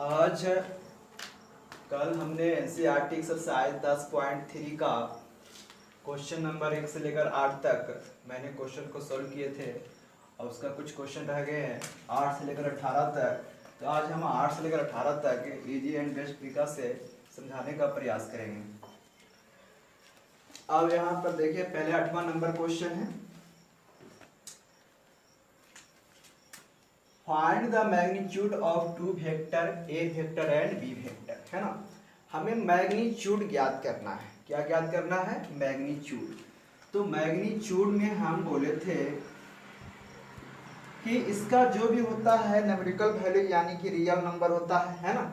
आज कल हमने एनसीईआरटी एक्सरसाइज 10.3 का क्वेश्चन नंबर 1 से लेकर 8 तक मैंने क्वेश्चन को सॉल्व किए थे और उसका कुछ क्वेश्चन रह गए हैं 8 से लेकर 18 तक। तो आज हम 8 से लेकर 18 तक इजी एंड बेस्ट तरीका से समझाने का प्रयास करेंगे। अब यहाँ पर देखिए पहले 8वां नंबर क्वेश्चन है, find the magnitude of two vector A vector and B vector, है ना। हमें मैग्नीट्यूड ज्ञात करना है। क्या ज्ञात करना है? मैग्नीट्यूड। तो मैग्नीट्यूड में हम बोले थे कि इसका जो भी होता है न्यूमेरिकल वैल्यू यानी कि रियल नंबर होता है ना।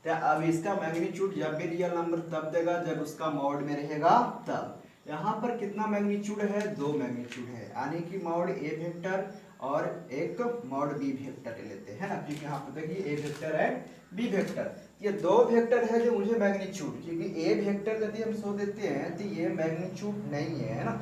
तो अब इसका मैग्नीट्यूड जब भी रियल नंबर तब देगा जब उसका मॉड में रहेगा तब। यहाँ पर कितना मैग्नीट्यूड है? 2 मैग्नीट्यूड है, यानी कि मॉड ए वेक्टर और एक मॉड बी वेक्टर लेते हैं ना, क्योंकि यहाँ पर देखिए A vector and B vector, ये 2 वेक्टर है जो मुझे मैग्नीट्यूड, क्योंकि ए वेक्टर यदि हम सो देते हैं तो ये मैग्नीट्यूड नहीं है ना,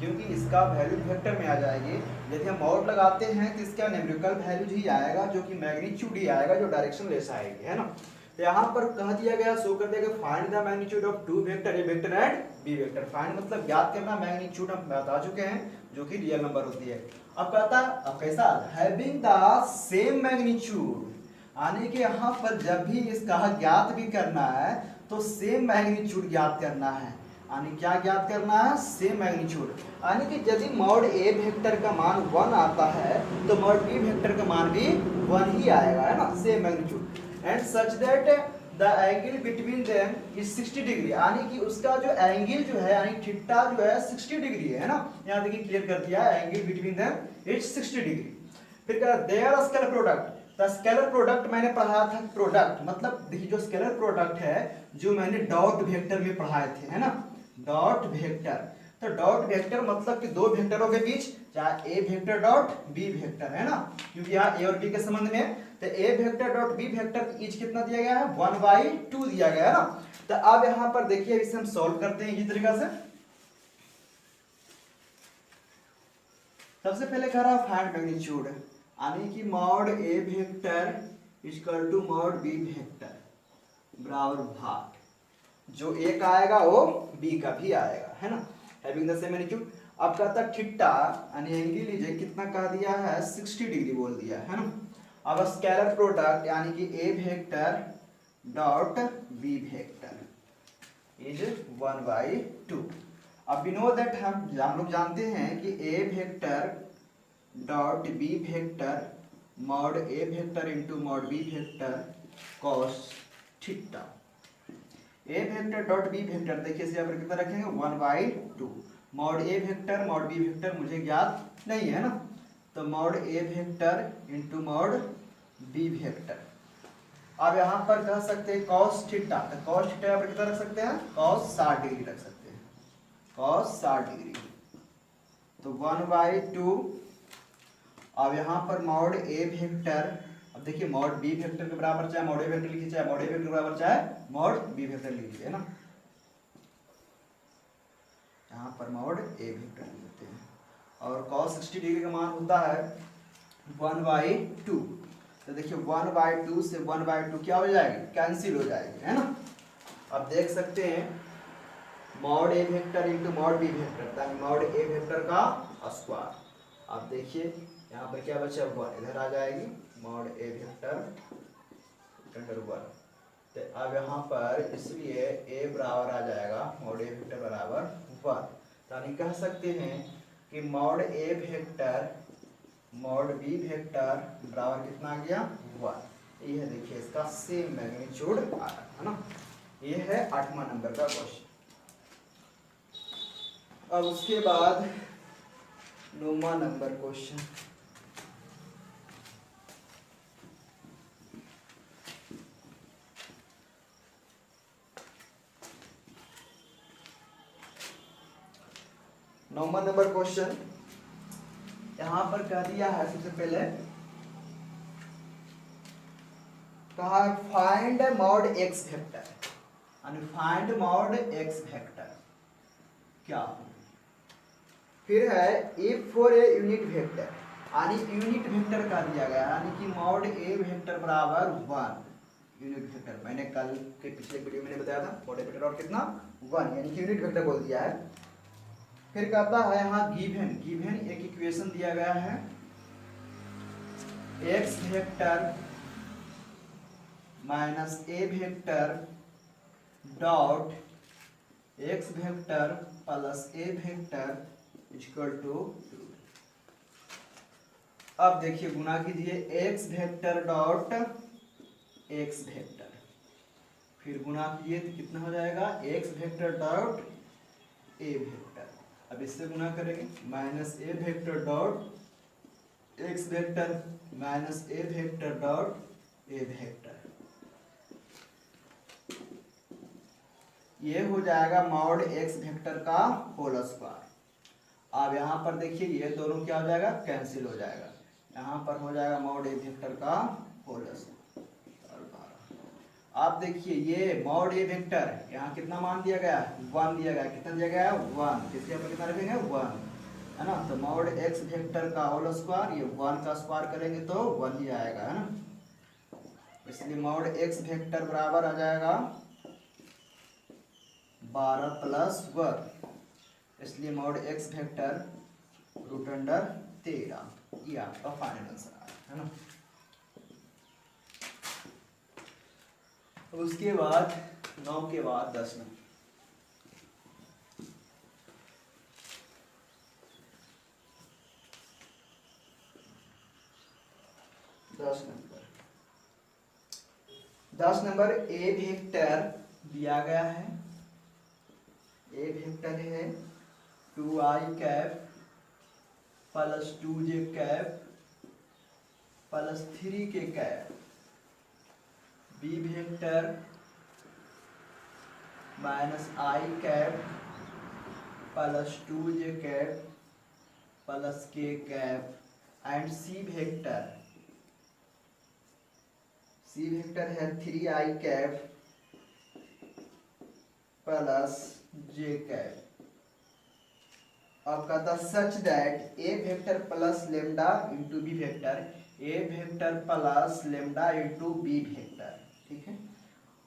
क्योंकि इसका वैल्यू वेक्टर में आ जाएगी। यदि हम मॉड लगाते हैं तो इसका न्यूमेरिकल वैल्यू ही आएगा जो कि मैग्नीट्यूड ही आएगा, जो डायरेक्शन लेस आएगी, है ना। तो यहाँ पर कह दिया गया, शो कर दिया गया find the magnitude of two vector A vector and B vector. Find मतलब ज्ञात करना, मैग्नीट्यूड हम बता चुके हैं जो कि रियल नंबर होती है। अब कहता अब कैसा, हैविंग द सेम मैग्नीट्यूड, यानी कि यहाँ पर जब भी इसका ज्ञात भी करना है तो सेम मैग्नीट्यूड ज्ञात करना है। यानी क्या ज्ञात करना है? Same magnitude. यानी कि यदि मॉड ए वेक्टर का मान 1 आता है तो मॉड बी वेक्टर का मान भी 1 ही आएगा, है ना, same magnitude. And such that the angle between them is 60 degree, यानी कि उसका जो एंगल जो है यानी थीटा जो है 60 डिग्री है ना। यहाँ देखिए क्लियर कर दिया, angle between them is 60 degree. फिर क्या, there scalar product, the scalar product मैंने पढ़ाया था। प्रोडक्ट मतलब देखिए जो स्केलर प्रोडक्ट है जो मैंने डॉट वेक्टर में पढ़ाए थे, है ना, डॉट वेक्टर। तो डॉट वेक्टर मतलब कि 2 वेक्टरों के बीच, चाहे ए वेक्टर डॉट बी वेक्टर, है ना, क्योंकि यहाँ ए और बी के संबंध में, तो A vector dot B vector की ईच कितना दिया गया है? 1/2 दिया गया है ना। तो अब यहाँ पर देखिए इसे हम सॉल्व करते हैं इसी तरीका से। सबसे पहले कह रहा है फाइंड मैग्नीट्यूड, यानी कि mod A vector equal to mod B vector बराबर भाग, जो ए का आएगा वो बी का भी आएगा, है ना, हैविंग द सेम मैग्नीट्यूड। अब कहता थीटा यानी एंगल लीजिए कितना कह दिया है? 60 डिग्री बोल दिया है ना। अब स्केलर प्रोडक्ट यानी कि A vector dot B vector is 1/2। अब वी नो दैट हम लोग जानते हैं कि A vector dot B vector mod A vector into mod B vector cos theta. A vector dot B vector देखिए इसे यहाँ पर कितना रखेंगे? 1/2। Mod A vector mod B vector मुझे ज्ञात नहीं है ना, तो mod A vector into mod B vector. अब यहाँ पर कह सकते हैं कॉस थीटा, तो कॉस थीटा यहाँ पर कितना रख सकते हैं? कॉस 60 डिग्री रख सकते हैं, कॉस 60 डिग्री। तो 1/2। अब यहाँ पर मॉड ए वेक्टर, अब देखिए मॉड बी वेक्टर के बराबर चाहे मॉड ए वेक्टर लिखिए, चाहे मॉड ए वेक्टर के बराबर चाहे मॉड बी वेक्टर लिखिए, है ना। यहाँ पर मॉड ए वेक्टर लिखते हैं और cos 60 डिग्री का मान होता है 1/2। तो देखिए 1/2 से 1/2 क्या हो जाएगी? कैंसिल हो जाएगी, है ना। अब देख सकते हैं mod A vector into mod B vector, mod A vector का स्क्वायर। अब देखिए यहाँ पर क्या बचा? 1 इधर आ जाएगी, मॉड ए वेक्टर अंडर 1। तो अब यहाँ पर इसलिए ए बराबर आ जाएगा मॉड ए वेक्टर बराबर 1। यानी कह सकते हैं कि mod A vector mod B vector बराबर कितना आ गया? 1। ये देखिए इसका सेम मैग्नीट्यूड आ रहा है ना। ये है 8वां नंबर का क्वेश्चन। अब उसके बाद 9वां नंबर क्वेश्चन, नंबर क्वेश्चन यहां पर कह दिया है। सबसे पहले कहा फाइंड मॉड एक्स वेक्टर, यानी फाइंड मॉड एक्स वेक्टर क्या। फिर है if for a unit vector, यानी यूनिट वेक्टर का दिया गया, यानी कि मॉड ए वेक्टर बराबर 1, यूनिट वेक्टर, मैंने कल के पिछले वीडियो में बताया था मॉड वेक्टर और कितना 1 यानी कि यूनिट वेक्टर बोल दिया है। फिर कहता है यहाँ गिवन एक इक्वेशन दिया गया है X vector minus A vector dot X vector plus A vector equal to 2। अब देखिए गुना कीजिए X vector dot X vector, फिर गुना कीजिए तो कितना हो जाएगा X vector dot A vector. अब इससे गुना करेंगे minus A vector dot X vector minus A vector dot A vector, ये हो जाएगा मॉड एक्स वेक्टर का होल स्क्वायर। अब यहाँ पर देखिए ये दोनों क्या हो जाएगा, कैंसिल हो जाएगा, यहाँ पर हो जाएगा मॉड ए वेक्टर का होल स्क्वायर। आप देखिए ये मॉड ए वेक्टर यहाँ कितना मान दिया गया, 1 दिया गया, कितना दिया गया 1, इसके ऊपर कितना रखेंगे 1, है ना। तो मॉड एक्स वेक्टर का होल स्क्वायर, ये 1 का स्क्वायर करेंगे तो 1 ही आएगा, है ना। इसलिए मॉड एक्स वेक्टर बराबर आ जाएगा 12 प्लस 1, इसलिए मॉड एक्स वेक्टर √13, ये आपका फाइनल आंसर है ना। उसके बाद 9 के बाद 10 नंबर, 10 नंबर ए वेक्टर दिया गया है, ए वेक्टर है 2i cap plus 2j cap plus 3k cap, B vector minus i cap plus 2j cap plus k cap and C vector है 3i cap plus j cap. अब कहता such that A vector plus lambda into B vector, A vector plus lambda into B vector, ठीक है।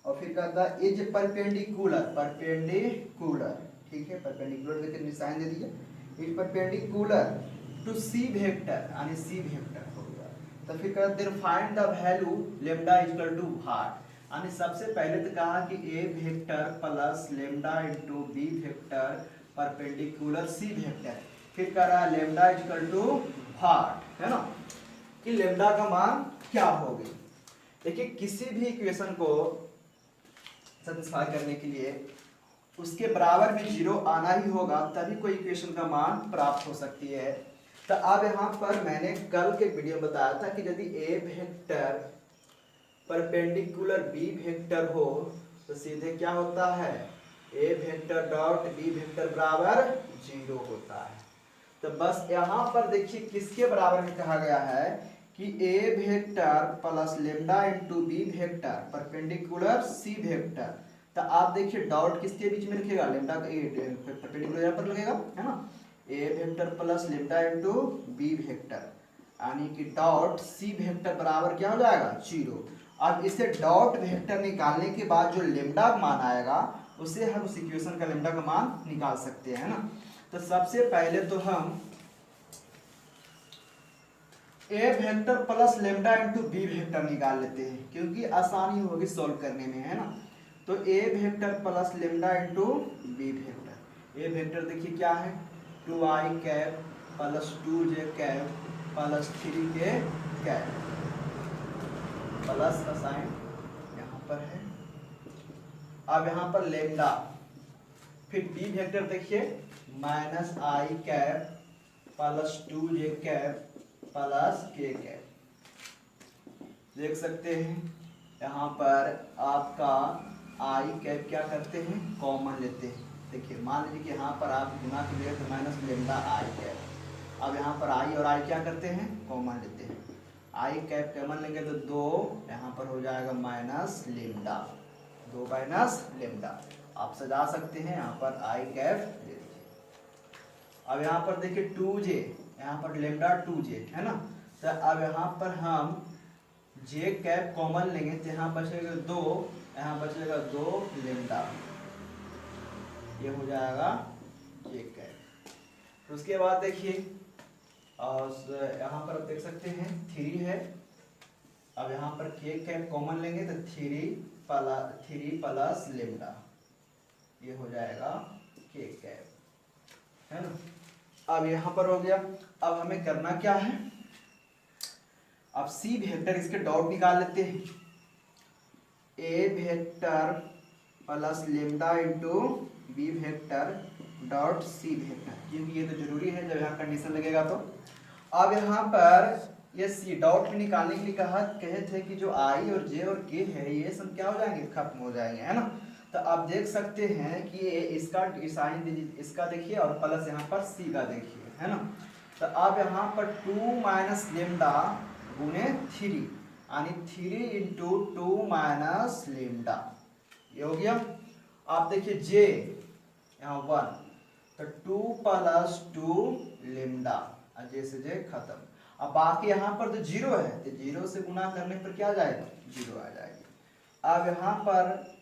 और फिर कहता is perpendicular, ठीक है, परपेंडिकुलर देखिए निशान दे दिया, is perpendicular to C vector यानी सी वेक्टर हो गया। तो फिर कहते हैं find the value lambda equal to what, यानी सबसे पहले तो कहा कि A vector plus lambda into B vector perpendicular C vector, फिर कह रहा है लेमडा इक्वल टू व्हाट, है ना, कि लेमडा का मान क्या होगी। देखिए किसी भी इक्वेशन को सेटिस्फाई करने के लिए उसके बराबर में 0 आना ही होगा, तभी कोई इक्वेशन का मान प्राप्त हो सकती है। तो अब यहाँ पर मैंने कल के वीडियो में बताया था कि यदि ए वेक्टर परपेंडिकुलर बी वेक्टर हो तो सीधे क्या होता है, A vector dot B vector बराबर 0 होता है। तो बस यहाँ पर देखिए किसके बराबर में कहा गया है कि A vector plus lambda into B vector perpendicular C vector. तो आप देखिए डॉट किसके बीच में लिखेगा, लेमडा परपेंडिकुलर यहाँ पर लगेगा, है ना, A vector plus lambda into B vector, यानी कि डॉट सी वेक्टर बराबर क्या हो जाएगा 0। अब इसे डॉट वेक्टर निकालने के बाद जो लेमडा मान आएगा उसे हम उस इक्वेशन का लेमडा का मान निकाल सकते हैं ना। तो सबसे पहले तो हम A vector plus lambda into B vector निकाल लेते हैं क्योंकि आसानी होगी सॉल्व करने में, है ना। तो A vector plus lambda into B vector, A vector देखिए क्या है 2i cap plus 2j cap plus 3k cap plus का साइन यहाँ पर है। अब यहाँ पर लेमडा, फिर बी वेक्टर देखिए minus i cap plus 2j cap plus k cap. देख सकते हैं यहाँ पर आपका i कैप क्या करते हैं कॉमन लेते हैं। देखिए मान लीजिए कि यहाँ पर आप गुना के लिए तो माइनस लेमडा i कैप, अब यहाँ पर i और i क्या करते हैं कॉमन लेते हैं, i कैप कॉमन लेंगे तो 2 यहाँ पर हो जाएगा माइनस लेमडा, 2 माइनस लेमडा आप सजा सकते हैं, यहाँ पर i कैप ले लीजिए। अब यहाँ पर देखिए 2j, यहाँ पर लेमडा 2j है ना। तो अब यहाँ पर हम जे कैप कॉमन लेंगे तो यहाँ बचेगा 2, यहाँ बचेगा 2 लेमडा, ये हो जाएगा जे कैप। तो उसके बाद देखिए और यहाँ पर आप देख सकते हैं 3 है। अब यहाँ पर के कैप कॉमन लेंगे तो 3 प्लस लेमडा, ये हो जाएगा के कैप, है ना। अब यहाँ पर हो गया। अब हमें करना क्या है, अब सी वेक्टर इसके डॉट निकाल लेते हैं, A vector plus lambda into B vector dot C vector, क्योंकि ये तो जरूरी है जब यहाँ कंडीशन लगेगा तो। अब यहाँ पर ये सी डॉट में निकालने के लिए कहे थे कि जो आई और जे और के है ये सब क्या हो जाएंगे, खत्म हो जाएंगे, है ना। तो आप देख सकते हैं कि ये इसका साइन दीजिए, इसका देखिए और प्लस यहाँ पर सी का देखिए, है ना। तो अब यहाँ पर 2 माइनस लेमडा गुने 3 यानी 3 इंटू 2 माइनस लेमडा, ये हो गया। आप देखिए जे यहाँ 1, तो 2 प्लस 2 लेमडा, जे से जे खत्म। अब बाकी यहाँ पर तो 0 है तो 0 से गुना करने पर क्या आ जाएगा, 0 आ जाएगी। अब यहाँ पर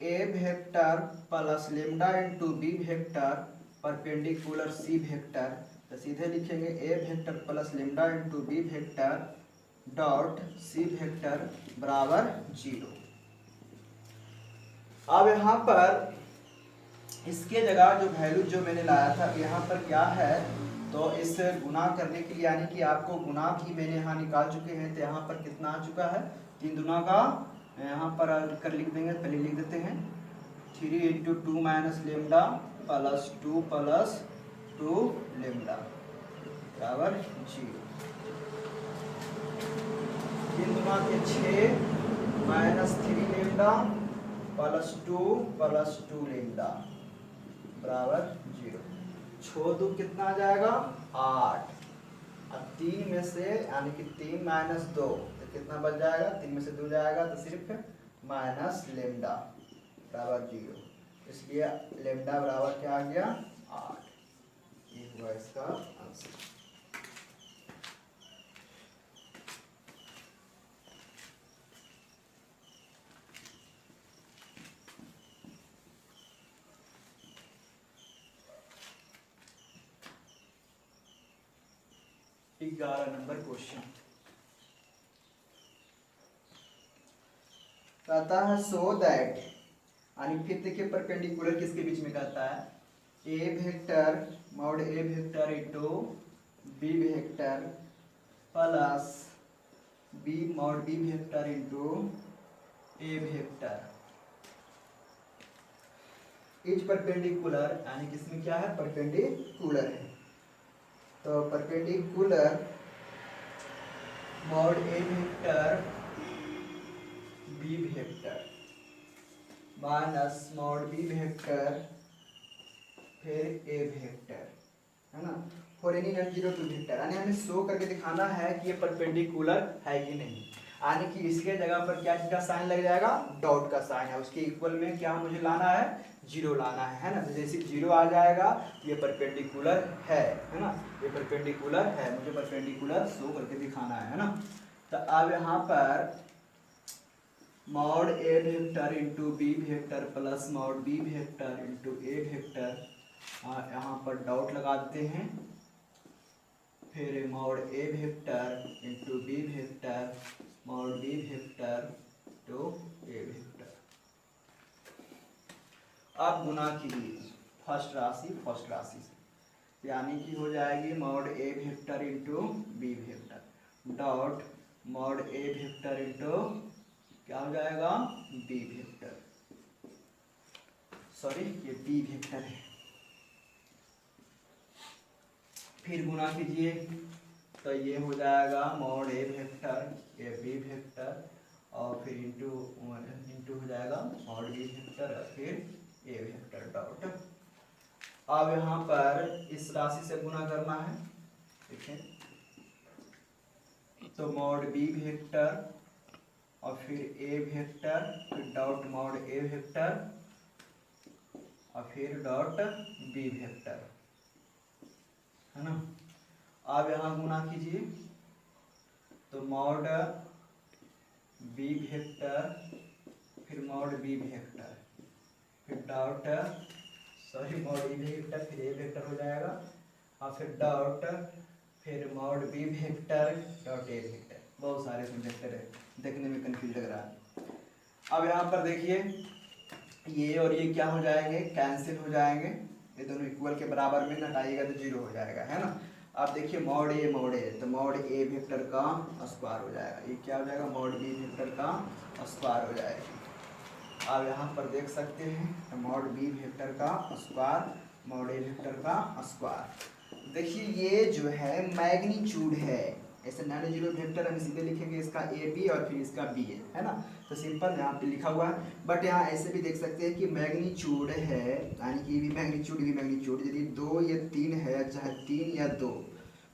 A vector plus lambda into B vector perpendicular C vector, तो सीधे लिखेंगे A vector plus lambda into B vector dot C vector बराबर 0। अब यहाँ पर इसके जगह जो वैल्यू जो मैंने लाया था यहाँ पर क्या है, तो इस गुना करने के लिए यानी कि आपको गुना भी मैंने यहाँ निकाल चुके हैं, तो यहाँ पर कितना आ चुका है, 3 दुना का यहाँ पर कर लिख देंगे, पहले लिख देते हैं 3 into 2 minus lambda plus 2 plus 2 lambda बराबर 0। 3 दुना के 6 माइनस 3 लेमडा प्लस 2 लेमडा बराबर 0। 6 दो कितना आ जाएगा, 8। अब 3 में से यानी कि 3 माइनस 2 तो कितना बच जाएगा, 3 में से 2 जाएगा तो सिर्फ माइनस लेमडा बराबर 0, इसलिए लेमडा बराबर क्या आ गया, 8। ये हुआ इसका आंसर। 11 नंबर क्वेश्चन कहता है सो दैट, यानी फिर देखिए परपेंडिकुलर किसके बीच में कहता है, A vector mod A vector into B vector plus B mod B vector into A vector is perpendicular, यानी किसमें क्या है, परपेंडिकुलर है। तो perpendicular mod A vector B vector minus mod B vector फिर ए वेक्टर, है ना, for any non zero two vector, यानी हमें शो करके दिखाना है कि ये परपेंडिकुलर है कि नहीं, यानी कि इसके जगह पर क्या का साइन लग जाएगा, डॉट का साइन है, उसके इक्वल में क्या मुझे लाना है, 0 लाना है ना। तो जैसे 0 आ जाएगा ये परपेंडिकुलर है ना, ये परपेंडिकुलर है, मुझे परपेंडिकुलर शो करके दिखाना है ना। तो अब यहाँ पर mod A vector into B vector plus mod B vector into A vector, यहाँ पर डॉट लगा देते हैं, फिर mod A vector into B vector mod B vector to A vector. अब गुना कीजिए फर्स्ट राशि से, यानी कि हो जाएगी mod A vector into B vector dot mod A vector into क्या हो जाएगा, बी वेक्टर, सॉरी ये बी वेक्टर है। फिर गुना कीजिए तो ये हो जाएगा mod A vector A B vector और फिर इंटू हो जाएगा मॉड बी वेक्टर और फिर ए वेक्टर डॉट। अब यहाँ पर इस राशि से गुना करना है, देखिए तो मॉड बी वेक्टर और फिर ए वेक्टर फिर डॉट मॉड ए वेक्टर और फिर डॉट बी वेक्टर, है ना। अब यहाँ गुना कीजिए तो मॉड बी वेक्टर, फिर मॉड बी वेक्टर, फिर डॉट मॉड ई वेक्टर, फिर ए वेक्टर हो जाएगा, और फिर डॉट, फिर mod B vector dot A vector. बहुत सारे इसमें वेक्टर है, देखने में कंफ्यूज लग रहा है। अब यहाँ पर देखिए ये और ये क्या हो जाएंगे, कैंसिल हो जाएंगे, ये दोनों इक्वल के बराबर में घटाइएगा तो जीरो हो जाएगा, है ना। अब देखिए मॉड ए तो मॉड ए वेक्टर का स्क्वायर हो जाएगा, ये क्या हो जाएगा, मॉड बी वेक्टर का स्क्वायर हो जाएगा। आप यहाँ पर देख सकते हैं मॉड बी वेक्टर का स्क्वायर, मॉड ए वेक्टर का स्क्वायर। देखिए ये जो है मैग्नीट्यूड है, ऐसे नॉन जीरो वेक्टर हम सीधे लिखेंगे इसका ए बी और फिर इसका बी है ना, तो सिंपल यहाँ पे लिखा हुआ है। बट यहाँ ऐसे भी देख सकते हैं कि मैग्नीट्यूड है, यानी कि भी मैग्नीट्यूड यदि 2 या 3 है, चाहे 3 या 2,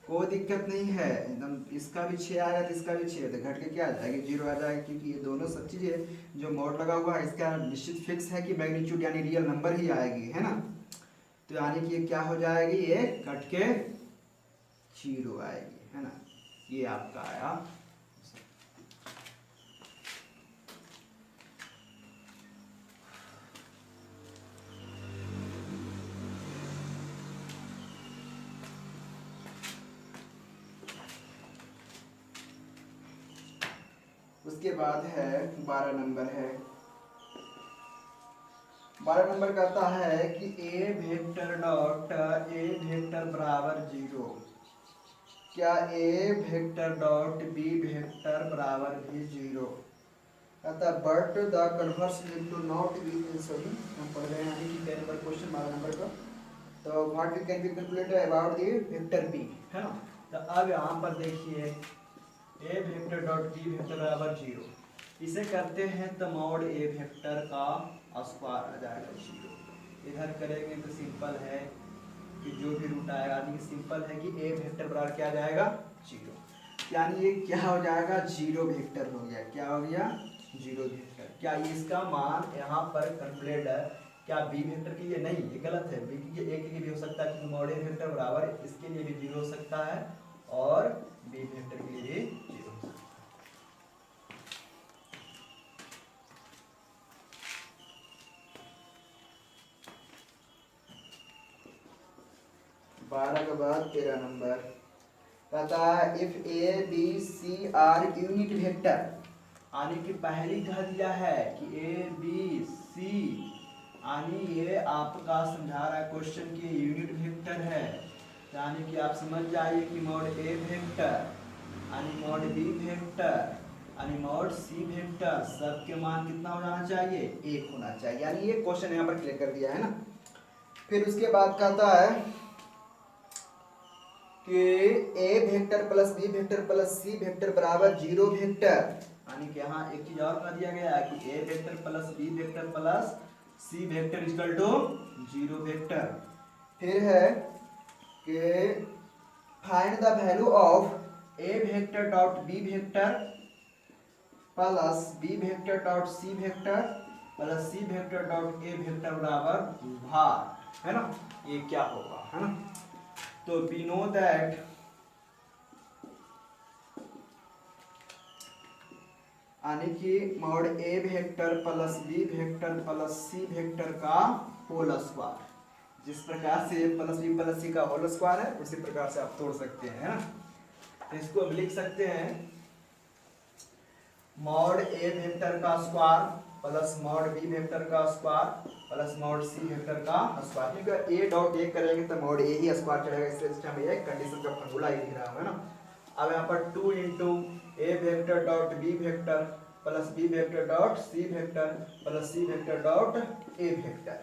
कोई दिक्कत नहीं है, एकदम इसका भी 6 आएगा तो इसका भी 6, तो घट के क्या आ जाएगा, 0 आ जाएगा, क्योंकि ये दोनों सब चीज़ें जो मॉड लगा हुआ है इसका निश्चित फिक्स है कि मैग्नीट्यूड यानी रियल नंबर ही आएगी, है ना। तो यानी कि ये क्या हो जाएगी, ये कट के 0 आएगी, है ना। ये आपका आया। उसके बाद है 12 नंबर है। 12 नंबर कहता है कि A vector dot A vector बराबर 0, क्या A vector dot B vector बराबर भी 0। कहता है but the converse to not be, sorry हम पढ़ रहे हैं यानी कि 10 नंबर क्वेश्चन 12 नंबर का। तो what we can be calculated about the vector B, है ना। तो अब यहाँ पर देखिए A vector dot B vector बराबर 0, इसे करते हैं तो मॉड ए वेक्टर का स्क्वायर आ जाएगा 0। इधर करेंगे तो सिंपल है कि जो भी रूट आएगा, यानी कि सिंपल है कि ए वेक्टर बराबर क्या आ जाएगा 0, यानी ये क्या हो जाएगा 0 वेक्टर हो गया। क्या हो गया 0 वेक्टर। क्या इसका मान यहाँ पर कैलकुलेट है, क्या बी वेक्टर के लिए नहीं, ये गलत है, बी के लिए, ए के लिए भी हो सकता है कि मॉड ए वेक्टर बराबर इसके लिए भी 0 हो सकता है और बी वेक्टर के लिए भी 0 हो सकता है। 12 के बाद 13 नंबर कहता है if A B C are unit vector, यानी कि पहली कह दिया है कि ए बी सी, यानी ये आपका समझा रहा है क्वेश्चन की यूनिट वेक्टर है, यानी कि आप समझ जाइए कि मॉड ए वेक्टर यानी मॉड बी वेक्टर यानी मॉड सी वेक्टर सबके मान कितना हो जाना चाहिए, 1 होना चाहिए। यानी ये क्वेश्चन यहाँ पर क्लियर कर दिया है ना। फिर उसके बाद कहता है कि A vector plus B vector plus C vector बराबर 0 वेक्टर, यानी कि यहाँ एक चीज और कर दिया गया है कि A vector plus B vector plus C vector equal to 0 vector. फिर है कि find the value of A vector dot B vector plus B vector dot C vector plus C vector dot A vector बराबर भार, है ना। ये क्या होगा, है ना। तो we know that यानी कि mod A vector plus B vector plus C vector का होल स्क्वायर, जिस प्रकार से प्लस बी प्लस सी का होल स्क्वायर है उसी प्रकार से आप तोड़ सकते हैं, है ना। तो इसको हम लिख सकते हैं मॉड ए वेक्टर का square plus mod B vector का square plus mod C vector का स्क्वायर, क्योंकि ए डॉट ए करेंगे तो मॉड ए ही स्क्वायर चलेगा, इसलिए हम ये कंडीशन का फार्मूला ही लिख रहा हूं, है ना। अब यहाँ पर 2 into A vector dot B vector plus B vector dot C vector plus C vector dot A vector.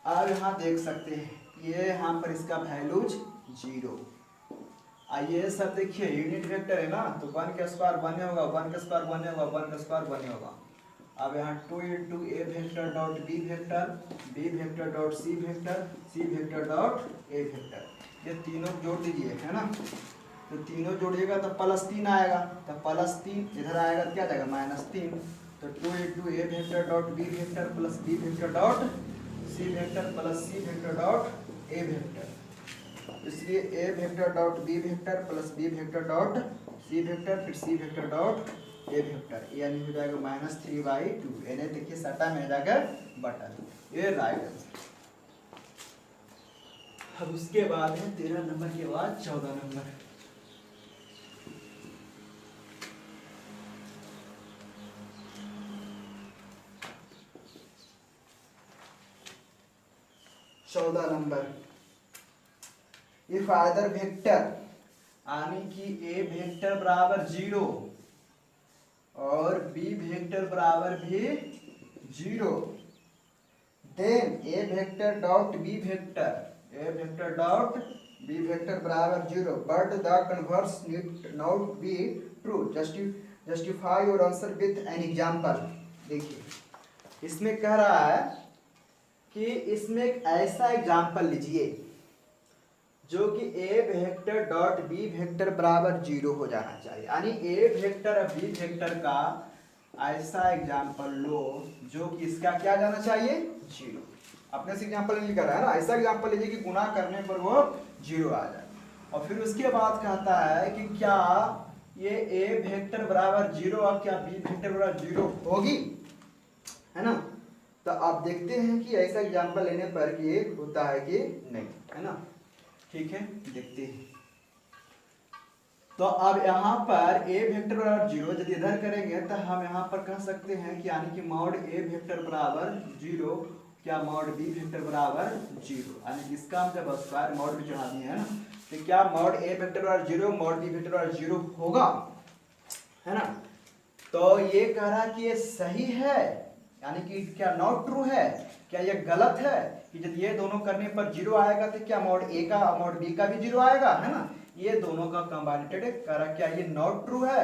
अब यहाँ देख सकते हैं ये यहाँ पर इसका वैल्यूज 0। आइए सब देखिए यूनिट वेक्टर है ना, तो 1 का स्क्वायर 1 होगा, 1 का स्क्वायर 1 होगा, 1 का स्क्वायर 1 होगा। अब यहाँ 2 into A vector dot B vector dot C vector dot A vector, ये तीनों जोड़ दीजिए, है ना। तो तीनों जोड़िएगा तो +3 आएगा, तो +3 इधर आएगा तो क्या जाएगा -3। तो 2 into A vector dot B vector plus B vector dot C vector plus C vector dot A vector, इसलिए A vector dot B vector plus B vector dot C vector फिर C vector dot A vector, यानी हो जाएगा -3/2। यानी देखिए सटा में जाकर बटा दो, ये राइट आंसर। अब उसके बाद है 13 नंबर के बाद 14 नंबर। चौदह नंबर, इफ आइदर वेक्टर यानी कि ए वेक्टर बराबर 0 और बी वेक्टर बराबर भी 0, then A vector dot B vector, A vector dot B vector बराबर 0 but the converse need not be true, justify your answer with an example. देखिए इसमें कह रहा है कि इसमें एक ऐसा एग्जांपल लीजिए जो कि A vector dot B vector बराबर 0 हो जाना चाहिए, यानी ए वेक्टर और बी वेक्टर का ऐसा एग्जांपल लो जो कि इसका क्या जाना चाहिए 0। अपने से एग्जांपल नहीं लिखा रहा है ना, ऐसा एग्जांपल लीजिए कि गुना करने पर वो 0 आ जाए। और फिर उसके बाद कहता है कि क्या ये ए वेक्टर बराबर 0 और क्या बी वेक्टर बराबर 0 होगी, है ना। तो आप देखते हैं कि ऐसा एग्जांपल लेने पर कि होता है कि नहीं, है ना। ठीक है, देखते हैं। तो अब यहाँ पर ए वेक्टर बराबर 0 यदि इधर करेंगे तो हम यहाँ पर कह सकते हैं कि यानी कि मॉड ए वेक्टर बराबर 0 क्या मॉड बी वेक्टर बराबर 0, यानी इसका हम जब स्क्वायर मॉड भी चढ़ा दिए है ना, तो क्या मॉड ए वेक्टर बराबर 0 मॉड बी वेक्टर बराबर 0 होगा, है ना। तो ये कह रहा कि ये सही है, यानी कि क्या नॉट ट्रू है, क्या ये गलत है कि जब ये दोनों करने पर 0 आएगा तो क्या मॉड ए का मॉड बी का भी 0 आएगा, है ना। ये दोनों का कंबाइनेटेड कह रहा क्या ये नॉट ट्रू है।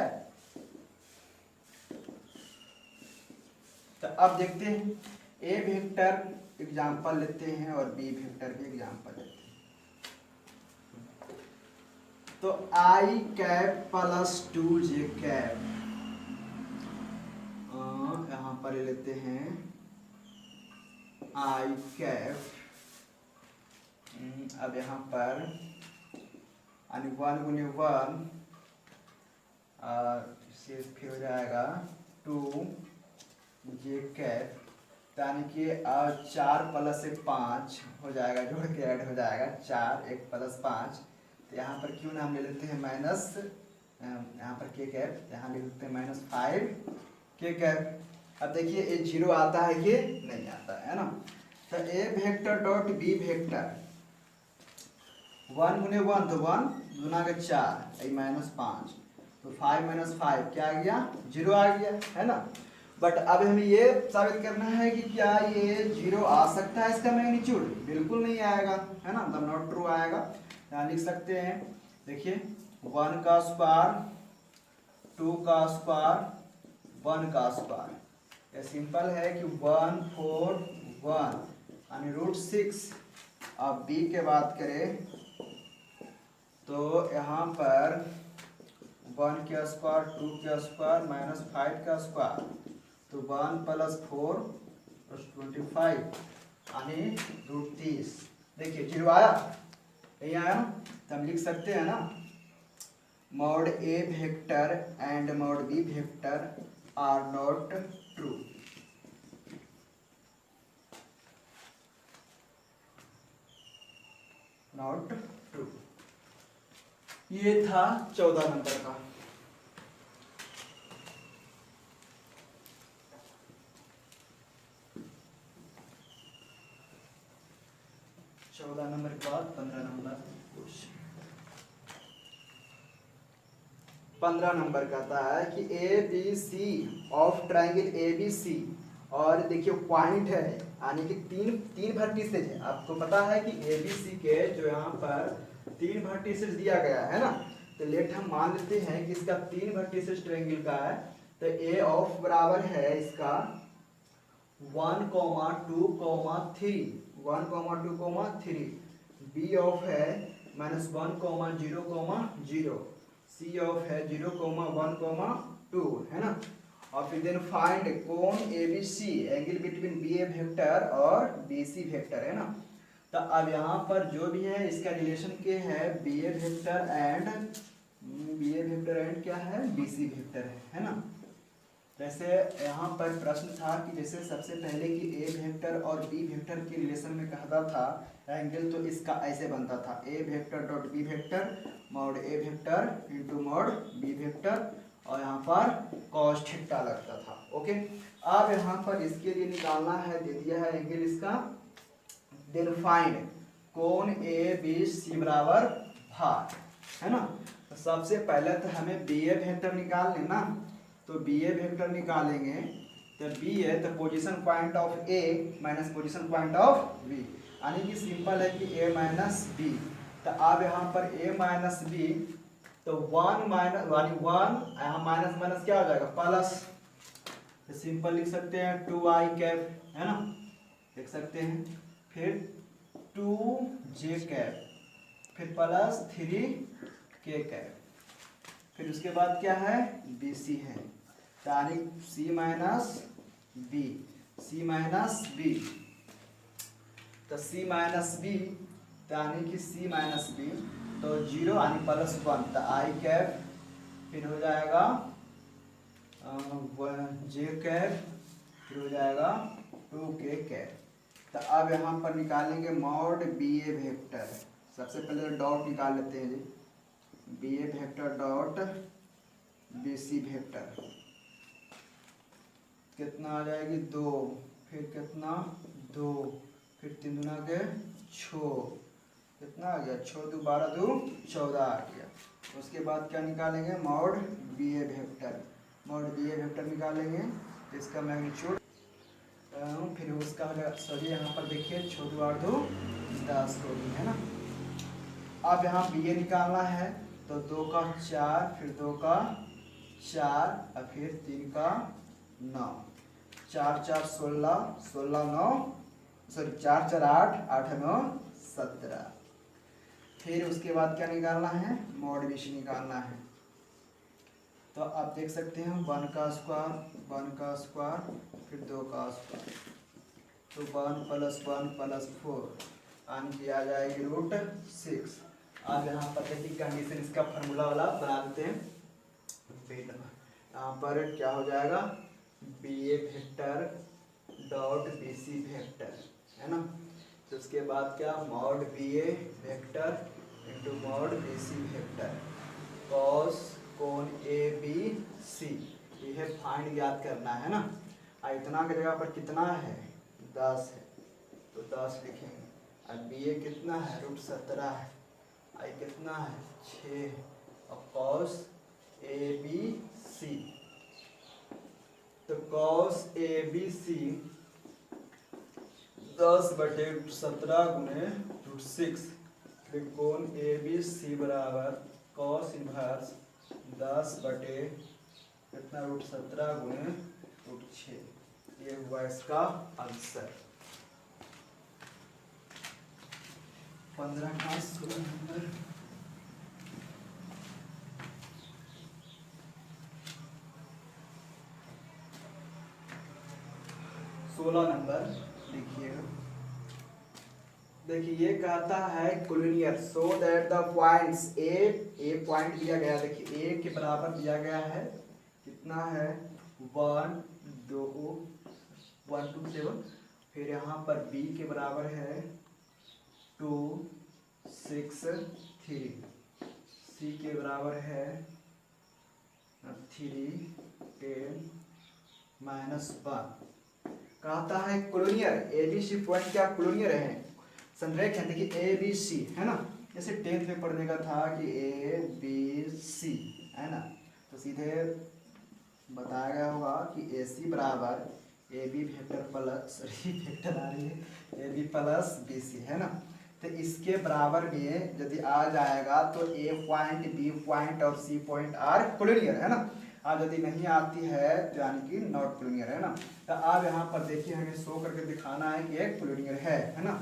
तो अब देखते हैं, ए वेक्टर एग्जांपल लेते हैं और बी वेक्टर भी एग्जांपल लेते हैं। तो आई कैप प्लस 2j कैप, यहाँ पर लेते हैं आई कैप, अब यहाँ पर 1 गुने 1 से फिर हो जाएगा 2j कैप, यानी कि 4 प्लस 5 हो जाएगा, जोड़ के ऐड हो जाएगा 4 1 प्लस 5। तो यहाँ पर क्यों ना हम ले लेते हैं माइनस, यहाँ पर के कैप, यहाँ ले लेते हैं -5 के कैप। अब देखिए ये 0 आता है कि नहीं आता है ना। तो A vector dot B vector 1 गुने 1 तो 1 गुना के 4 -5, तो 5 - 5 क्या आ गया 0 आ गया, है ना। बट अब हमें ये साबित करना है कि क्या ये 0 आ सकता है इसका मैग्नीट्यूड, बिल्कुल नहीं आएगा, है ना, मतलब नॉट ट्रू आएगा। यहाँ लिख सकते हैं, देखिए 1 का स्क्वायर 2 का स्क्वायर 1 का स्क्वायर, ये सिंपल है कि 1 4 1 यानी √6। अब बी के बात करें तो यहाँ पर 1 का स्क्वायर 2 का स्क्वायर -5 का स्क्वायर, तो 1 + 4 + 25 यानी √30। देखिए 0 आया नहीं आया, तो हम लिख सकते हैं ना mod A vector and mod B vector are not true. Not true, ये था 14 नंबर का। नंबर के बाद 15 नंबर क्वेश्चन। 15 नंबर कहता है कि A B C of triangle A B C, और देखिए पॉइंट है यानी कि तीन वर्टिसेज है। आपको पता है कि ए बी सी के जो यहाँ पर 3 वर्टिसेज दिया गया है ना, तो लेट हम मान लेते हैं कि इसका 3 वर्टिसेज ट्राइंगल का है। तो ए ऑफ बराबर है इसका 1, 2, 3, 1, 2, 3। बी ऑफ है -1, 0, 0। सी ऑफ है 0, 1, 2, है ना। और फिर देन फाइंड कोन A B C, angle between B A vector और बी सी वेक्टर, है ना। तो अब यहाँ पर जो भी है इसका रिलेशन के है बी ए वेक्टर एंड क्या है बी सी वेक्टर है ना। जैसे यहाँ पर प्रश्न था कि जैसे सबसे पहले कि ए वेक्टर और बी वेक्टर के रिलेशन में कहता था एंगल, तो इसका ऐसे बनता था A vector dot B vector mod A vector into mod B vector, और यहाँ पर कॉस थीटा लगता था। ओके, अब यहाँ पर इसके लिए निकालना है, दे दिया है एंगल इसका, देन फाइंड कोण ए बी सी बराबर भार, है ना। तो सबसे पहले तो हमें बी ए वेक्टर निकाल लेना, तो बी ए वेक्टर निकालेंगे तो बी ए तो position point of A minus position point of B, यानी कि सिंपल है कि ए माइनस बी। तो अब यहाँ पर ए माइनस बी, तो 1 माइनस यानी 1 यहाँ माइनस माइनस क्या हो जाएगा प्लस, तो सिंपल लिख सकते हैं 2i कैप, है ना, लिख सकते हैं, फिर 2j कैप, फिर प्लस 3k कैप, फिर उसके बाद क्या है BC है, यानी C minus B, C minus B, तो C माइनस बी यानी कि C माइनस बी, तो 0 यानी प्लस 1, तो I कैप, फिर हो जाएगा j कैप, फिर हो जाएगा 2k कैप। तो अब यहाँ पर निकालेंगे मॉड बी ए वेक्टर, सबसे पहले डॉट निकाल लेते हैं जी, B A vector dot B C vector, कितना आ जाएगी 2, फिर कितना 2, फिर 3 दूना के 6, कितना आ गया 6 2 12 2 14 आ गया। उसके बाद क्या निकालेंगे mod B A vector, mod B A vector निकालेंगे, इसका मैग्नीट्यूड, फिर उसका हो जाएगा, सॉरी यहाँ पर देखिए 6 2 8 2 10 को, है ना। अब यहाँ बी ए निकालना है, तो 2 का 4, फिर 2 का 4, और फिर 3 का 9, 4 4 16, 16 9 सॉरी 4 4 8 8 9 17। फिर उसके बाद क्या निकालना है मॉड बी सी निकालना है, तो आप देख सकते हैं 1 का स्क्वायर फिर 2 का स्क्वायर, तो 1 + 1 + 4 यानी कि आ जाएगी √6। अब यहाँ पर देखिए कंडीशन इसका फार्मूला वाला बना देते हैं, यहाँ पर क्या हो जाएगा B A vector dot B C vector, है ना। तो उसके बाद क्या mod B A vector into mod B C vector cos कोण ए बी सी, यह फाइंड याद करना है ना। इतना की जगह पर कितना है 10 है, तो 10 लिखेंगे। अब बी ए कितना है √17 है, आई कितना है 6, और कॉस ए बी सी, तो कॉस ए बी सी 10/17 × √6, फिर कोण ए बी सी बराबर कॉस इनवर्स 10/17 × √6, ये हुआ इसका आंसर। 15 का 16 नंबर। लिखिएगा, देखिए ये कहता है collinear so that the points A point दिया गया, देखिए ए के बराबर दिया गया है, कितना है 1 2 1 2 7, फिर यहाँ पर बी के बराबर है 2 6 3, सी के बराबर है 3 10 -1। कहता है कोलोनियर ए बी सी पॉइंट क्या कोलोनियर है, संरेख है, देखिए ए बी सी है ना, जैसे 10th में पढ़ने का था कि ए बी सी है ना, तो सीधे बताया गया होगा कि ए सी बराबर A B vector plus vector आ रही है A B plus B C, है ना। तो इसके बराबर में यदि आ जाएगा तो ए पॉइंट बी पॉइंट और सी पॉइंट आर कोलोनियर, है ना। आज यदि नहीं आती है तो यानी कि नॉट कोलोनियर, है ना। तो अब यहाँ पर देखिए हमें शो करके दिखाना है कि एक कोलोनियर है ना।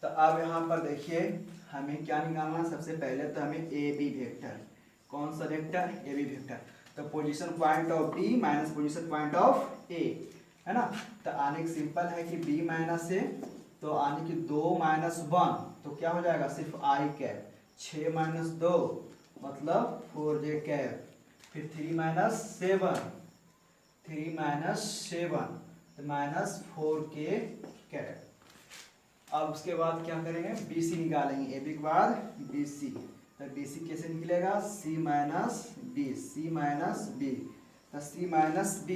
तो अब यहाँ पर देखिए हमें क्या निकालना, सबसे पहले तो हमें ए बी वेक्टर, कौन सा वेक्टर ए बी वेक्टर, तो position point of B minus position point of A, है ना। तो आने की सिंपल है कि बी माइनस ए, तो आने की 2 - 1 तो क्या हो जाएगा सिर्फ आई कैप, 6 - 2 मतलब 4j कैप, फिर 3 - 7 3 माइनस 7 तो माइनस 4k कैरेट। अब उसके बाद क्या करेंगे, BC निकालेंगे, AB के बाद BC, तो BC कैसे निकलेगा, C minus B, C minus B, तो C माइनस B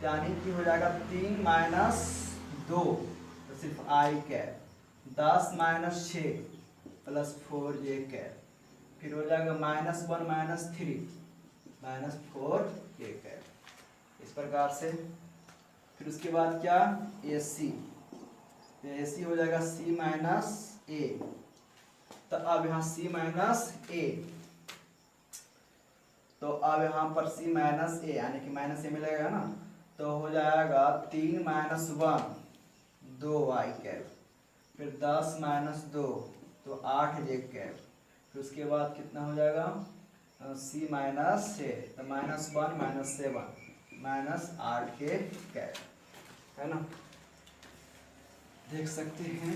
यानी कि हो जाएगा 3 माइनस 2 तो सिर्फ I cap, 10 minus 6 plus 4j cap, फिर हो जाएगा -1 माइनस 3 माइनस 4k कैप, इस प्रकार से। फिर उसके बाद क्या, AC, तो AC हो जाएगा C माइनस A, तो अब यहाँ C माइनस A, तो अब यहाँ पर C माइनस A यानी कि माइनस A मिलेगा ना, तो हो जाएगा 3 माइनस 1 2y कैप, फिर 10 माइनस 2 तो 8j कैप, फिर उसके बाद कितना हो जाएगा C माइनस A, तो -1 माइनस 7 माइनस 8k कैप, है ना, देख सकते हैं।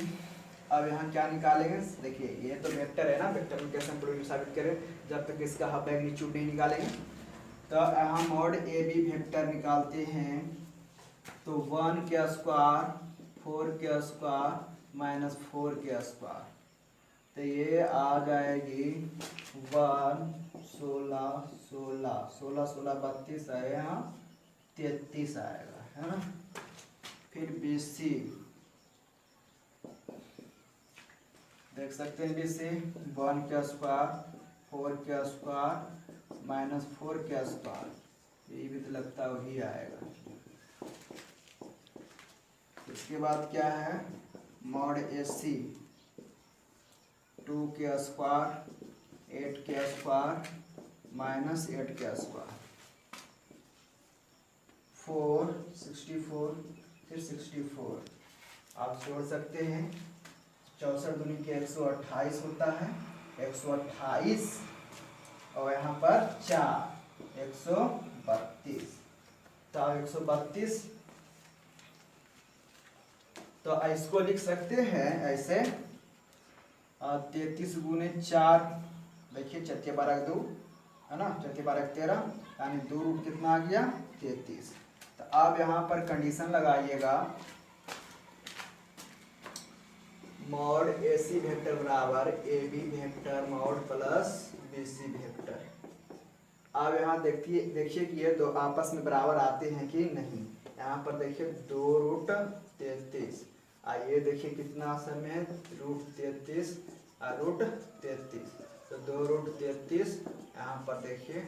अब यहाँ क्या निकालेंगे, देखिए ये तो वेक्टर है ना, वेक्टर में कैसे हम प्रोडक्ट साबित करें, जब तक इसका मैग्नीट्यूड नहीं निकालेंगे। तो यहाँ मॉड AB वेक्टर निकालते हैं, तो 1 के स्क्वायर 4 के स्क्वायर माइनस 4 के स्क्वायर, तो ये आ जाएगी 1 16 16 16 16 32 है, यहाँ 33 आएगा, है ना। फिर BC देख सकते हैं, BC 1 के स्क्वायर 4 के स्क्वायर माइनस 4 के स्क्वायर, ये भी तो लगता है वही आएगा। इसके बाद क्या है, मॉड AC 2 के स्क्वायर 8 के स्क्वायर माइनस 8 के स्क्वायर, 4 64 फिर 64, आप जोड़ सकते हैं, 64 दूनी के 128 होता है, 128 और यहाँ पर 4 132, तो 132, तो इसको लिख सकते हैं ऐसे 33 गुने 4, देखिए 4 12 2 है ना, 4 12 13 यानी 2 रूट कितना आ गया 33। तो अब यहाँ पर कंडीशन लगाइएगा, मॉड AC वेक्टर बराबर AB vector mod plus BC vector. अब यहाँ देखिए कि ये दो आपस में बराबर आते हैं कि नहीं, यहाँ पर देखिए 2 रूट 33, आइए देखिए कितना समय है, रूट 33 और रूट 33, तो 2 रूट 33, यहाँ पर देखिए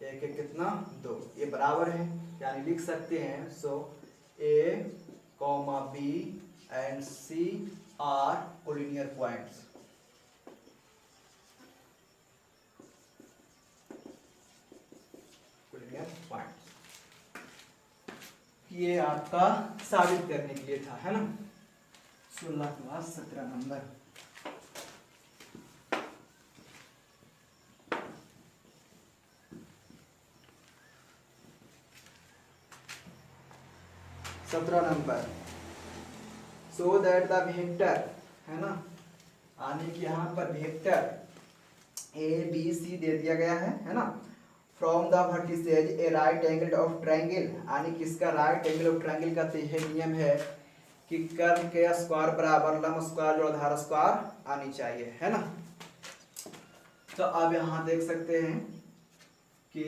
एक एक कितना 2, ये बराबर है, यानी लिख सकते हैं, so A, B and C are collinear points. Collinear points ये आपका साबित करने के लिए था, है ना। 16 के बाद 17 number, so that the vector, है ना, यानी कि यहाँ पर वेक्टर ABC दे दिया गया है ना, from the vertices A right angle of triangle, यानी कि इसका राइट एंगल ऑफ ट्रायंगल का यह नियम है कि कर्व के स्क्वायर बराबर लंब स्क्वायर जोड़ आधार स्क्वायर आनी चाहिए, है ना। तो अब यहाँ देख सकते हैं कि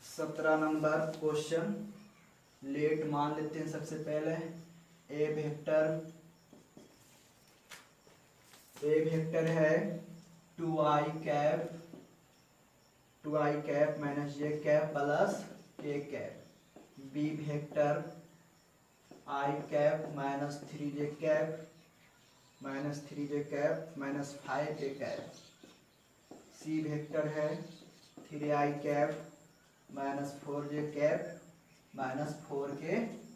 17 नंबर क्वेश्चन लेट मान लेते हैं। सबसे पहले ए वेक्टर है 2i cap minus j cap plus k cap, B vector i cap minus 3j cap minus 3j cap minus 5k cap, C vector है 3i cap minus 4j cap minus 4k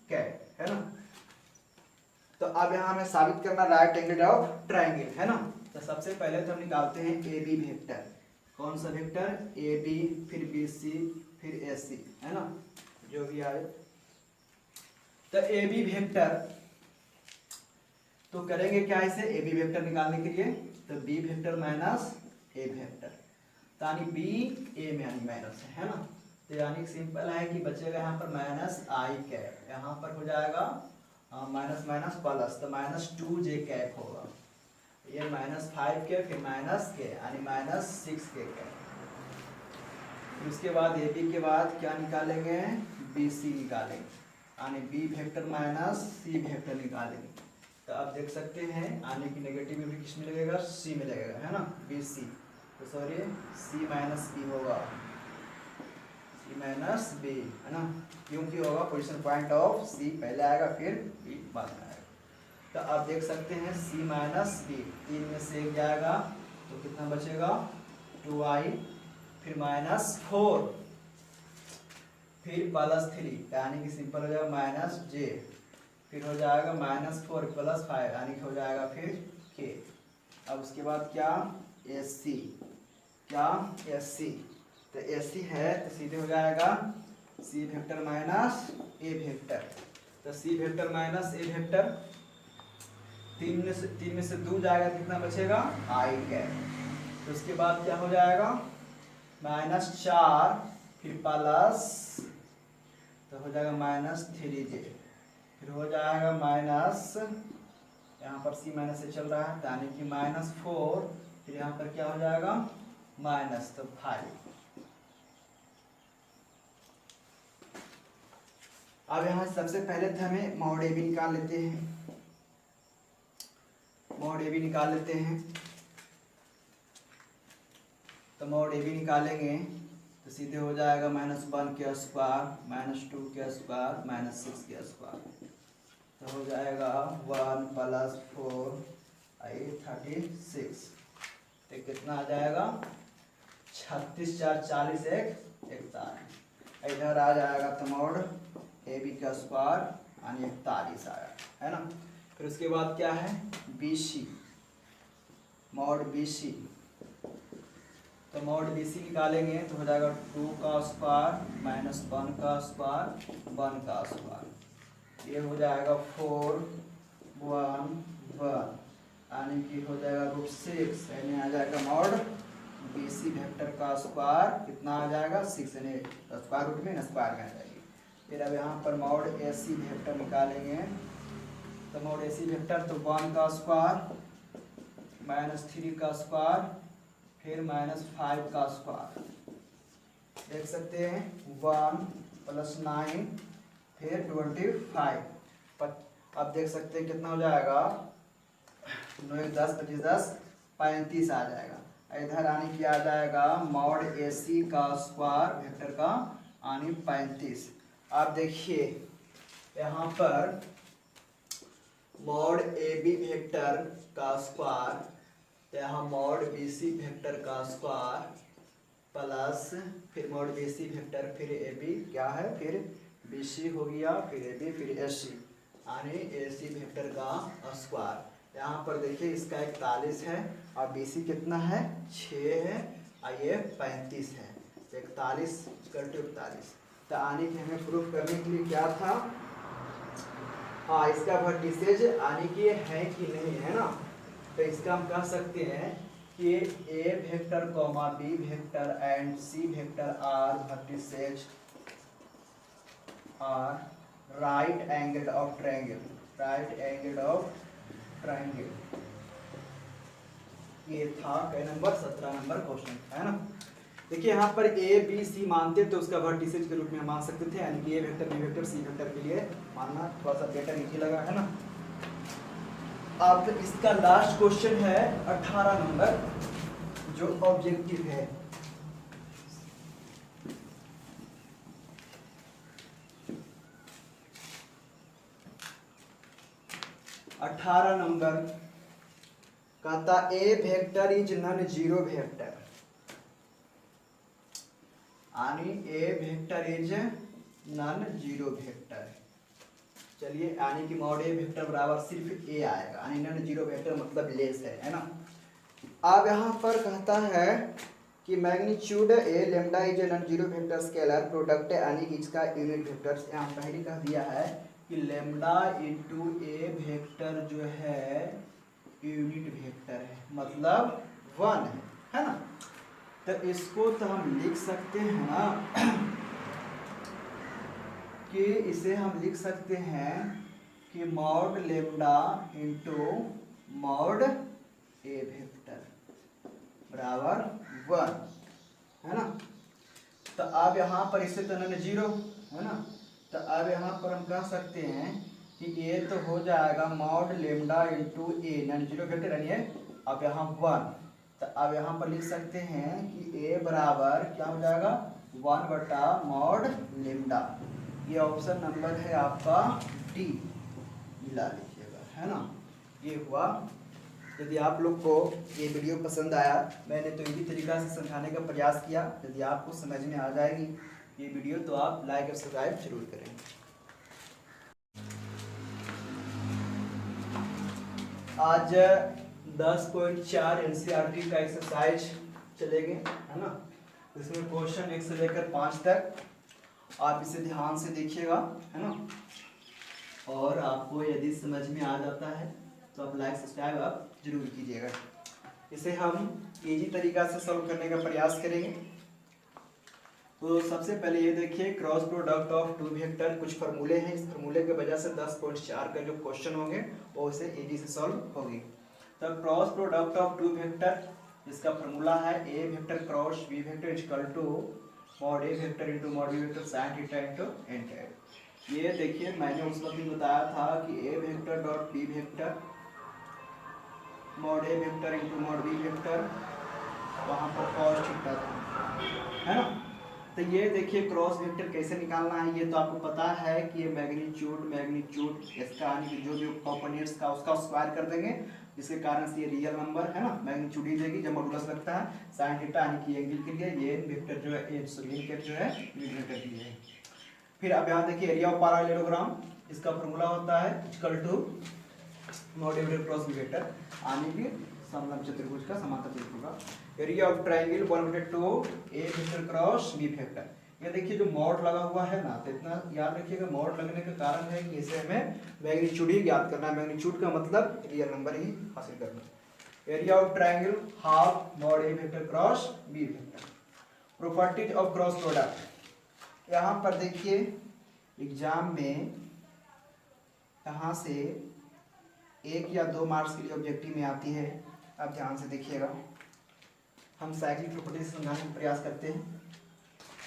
cap, है ना। तो अब यहाँ हमें साबित करना right angle of triangle, है ना। तो सबसे पहले तो हम निकालते हैं ए बी वेक्टर, कौन सा वेक्टर, ए बी फिर बी सी फिर ए सी, है ना, जो भी आए। तो ए बी वेक्टर तो करेंगे क्या, इसे ए बी वेक्टर निकालने के लिए, तो B vector minus A vector, तो यानी बी ए में यानी माइनस है ना। तो यानी सिंपल है कि बचेगा यहाँ पर माइनस आई कैप, यहाँ पर हो जाएगा माइनस माइनस प्लस, तो माइनस 2j कैप होगा। ये माइनस 5k फिर माइनस के यानी माइनस 6k कैप। फिर उसके बाद ए बी के बाद क्या निकालेंगे, बी सी निकालेंगे, यानी B vector minus C vector निकालेंगे। तो आप देख सकते हैं आने की नेगेटिव भी किस में लगेगा, सी में लगेगा है ना, बी सी। तो सॉरी सी माइनस बी होगा, सी माइनस बी है ना, क्योंकि होगा पोजीशन पॉइंट ऑफ सी पहले आएगा फिर बी बाद में आएगा। तो आप देख सकते हैं सी माइनस बी, 3 में से 1 जाएगा तो कितना बचेगा 2i, फिर माइनस 4, फिर प्लस 3 यानी कि सिंपल हो जाएगा माइनस j, फिर हो जाएगा माइनस 4 प्लस 5 यानी कि हो जाएगा फिर k। अब उसके बाद क्या एस सी, क्या एस सी, तो एस सी है तो सीधे हो जाएगा C vector minus A vector. तो C vector minus A vector, 3 में से 2 जाएगा कितना बचेगा आई कैप। तो उसके बाद क्या हो जाएगा माइनस 4 फिर प्लस, तो हो जाएगा माइनस 3j, फिर हो जाएगा माइनस, यहाँ पर सी माइनस से चल रहा है यानी कि माइनस 4, फिर यहाँ पर क्या हो जाएगा माइनस तो 5। अब यहाँ सबसे पहले तो हमें मॉड ए बी निकाल लेते हैं, मॉड ए बी निकाल लेते हैं। तो मॉड ए बी निकालेंगे तो सीधे हो जाएगा -1 के स्क्वायर -2 के स्क्वायर -6 के स्क्वायर, तो हो जाएगा 1 + 4 36, तो कितना आ जाएगा 36 4 40 1 41। इधर आ जाएगा तो मॉड ए बी का स्क्वायर यानी 41 आया है ना। फिर उसके बाद क्या है B C, mod B C, तो मॉड बी सी निकालेंगे तो हो जाएगा 2 का स्क्वायर -1 का स्क्वायर 1 का स्क्वायर, ये हो जाएगा 4 1 1 यानी कि हो जाएगा √6 यानी आ जाएगा मॉड बी सी वेक्टर का स्क्वायर कितना आ जाएगा 6 यानी स्क्वायर रूट में स्क्वायर में आ जाएगी। फिर अब यहाँ पर मॉड ए सी वेक्टर निकालेंगे तो मॉड ए सी वेक्टर तो 1 का स्क्वायर -3 का स्क्वायर फिर -5 का स्क्वायर, देख सकते हैं 1 + 9 फिर 25। अब देख सकते हैं कितना हो जाएगा 9 10 25 10 35 आ जाएगा। इधर आने की आ जाएगा मॉड ए सी का स्क्वायर वेक्टर का यानी 35। आप देखिए यहाँ पर मॉड ए बी वेक्टर का स्क्वायर, तो यहाँ मॉड बी सी वेक्टर का स्क्वायर प्लस फिर मॉड बी सी वेक्टर फिर ए बी क्या है फिर बी सी हो गया फिर ए बी फिर ए सी यानी ए सी वेक्टर का स्क्वायर। यहाँ पर देखिए इसका 41 है और बी सी कितना है 6 है और ये 35 है, 41 = 41। तो आने की हमें प्रूफ करने के लिए क्या था, हाँ इसका वर्टिसेज आने की है कि नहीं है ना। तो इसका हम कह सकते हैं कि A vector comma B vector and C vector are vertices are right angle of triangle, right angle of triangle. ये था नंबर 17 नंबर क्वेश्चन है ना। देखिए यहाँ पर ए बी सी मानते तो उसका वर्टिसेज के रूप में मान सकते थे, यानी कि A vector B vector C vector के लिए मानना थोड़ा सा बेटर इजी लगा है ना। अब इसका लास्ट क्वेश्चन है 18 नंबर जो ऑब्जेक्टिव है। अठारह नंबर कहता A vector is non zero vector, यानी A vector is non zero vector. चलिए यानी कि मॉड ए वेक्टर बराबर सिर्फ ए आएगा, यानी नॉन जीरो वेक्टर मतलब लेस है ना। अब यहाँ पर कहता है कि magnitude A lambda is non zero vector scalar product यानी कि इसका यूनिट वेक्टर यहाँ पहले कह दिया है कि लेमडा इंटू ए वेक्टर जो है यूनिट वेक्टर है मतलब 1 है ना। तो इसको तो हम लिख सकते हैं ना कि इसे हम लिख सकते हैं कि mod lambda into mod A vector बराबर 1 है ना। तो अब यहाँ पर इससे तो न 0 है ना, तो अब यहाँ पर हम कह सकते हैं कि ए तो हो जाएगा मॉड लेम्डा इंटू ए नन 0 वेक्टर यानी है अब यहाँ 1। तो अब यहाँ पर लिख सकते हैं कि ए बराबर क्या हो जाएगा 1 बटा मॉड लेम्डा। ये ऑप्शन नंबर है आपका डी, मिला लीजिएगा है ना। ये हुआ। यदि आप लोग को ये वीडियो पसंद आया, मैंने तो इसी तरीका से समझाने का प्रयास किया, यदि आपको समझ में आ जाएगी ये वीडियो तो आप लाइक और सब्सक्राइब जरूर करें। आज 10.4 एनसीईआरटी का एक्सरसाइज चलेंगे है ना। इसमें क्वेश्चन 1 से लेकर 5 तक आप इसे ध्यान से देखिएगा है ना। और आपको यदि समझ में आ जाता है तो आप लाइक सब्सक्राइब आप जरूर कीजिएगा। इसे हम इजी तरीका से सॉल्व करने का प्रयास करेंगे। तो सबसे पहले ये देखिए cross product of two vector, कुछ फार्मूले हैं, इस फार्मूले की वजह से 10.4 का जो क्वेश्चन होंगे वो इसे इजी से सॉल्व होगी। तो cross product of two vector, इसका फार्मूला है A vector cross B vector equal to mod A vector into mod B vector sine theta into N theta. ये देखिए मैंने उस वक्त भी बताया था कि A vector dot B vector mod A vector into mod B vector, वहाँ पर कॉस थीटा था है ना। तो ये देखिए क्रॉस वेक्टर कैसे निकालना है, ये तो आपको पता है कि ये मैग्नीट्यूड इसका यानी कि जो भी कंपोनेंट्स का उसका स्क्वायर कर देंगे, जिसके कारण से ये रियल नंबर है ना मैग्नीट्यूड ही देगी जब मॉडुलस लगता है साइन थीटा यानी कि एंगल के लिए ये वेक्टर जो है ये जो है वेक्टर के लिए। फिर अब यहाँ देखिए एरिया ऑफ पैरेललोग्राम, इसका फार्मूला होता है equal to mod A vector cross B vector यानी कि समलंब चतुर्भुज का समांतर चतुर्भुज का। Area of triangle 1/2 A vector cross B vector. ये देखिए जो मॉड लगा हुआ है ना, तो इतना याद रखिएगा मॉड लगने का कारण है कि इसे हमें मैग्नीट्यूड ही ज्ञात करना है, मैग्नीट्यूड का मतलब रियल नंबर ही हासिल करना है। Area of triangle half mod A vector cross B vector. Properties of cross product, यहाँ पर देखिए एग्जाम में यहाँ से 1 या 2 मार्क्स के लिए ऑब्जेक्टिव में आती है। अब ध्यान से देखिएगा, हम साइक्लिक प्रॉपर्टी से समझाने का प्रयास करते हैं।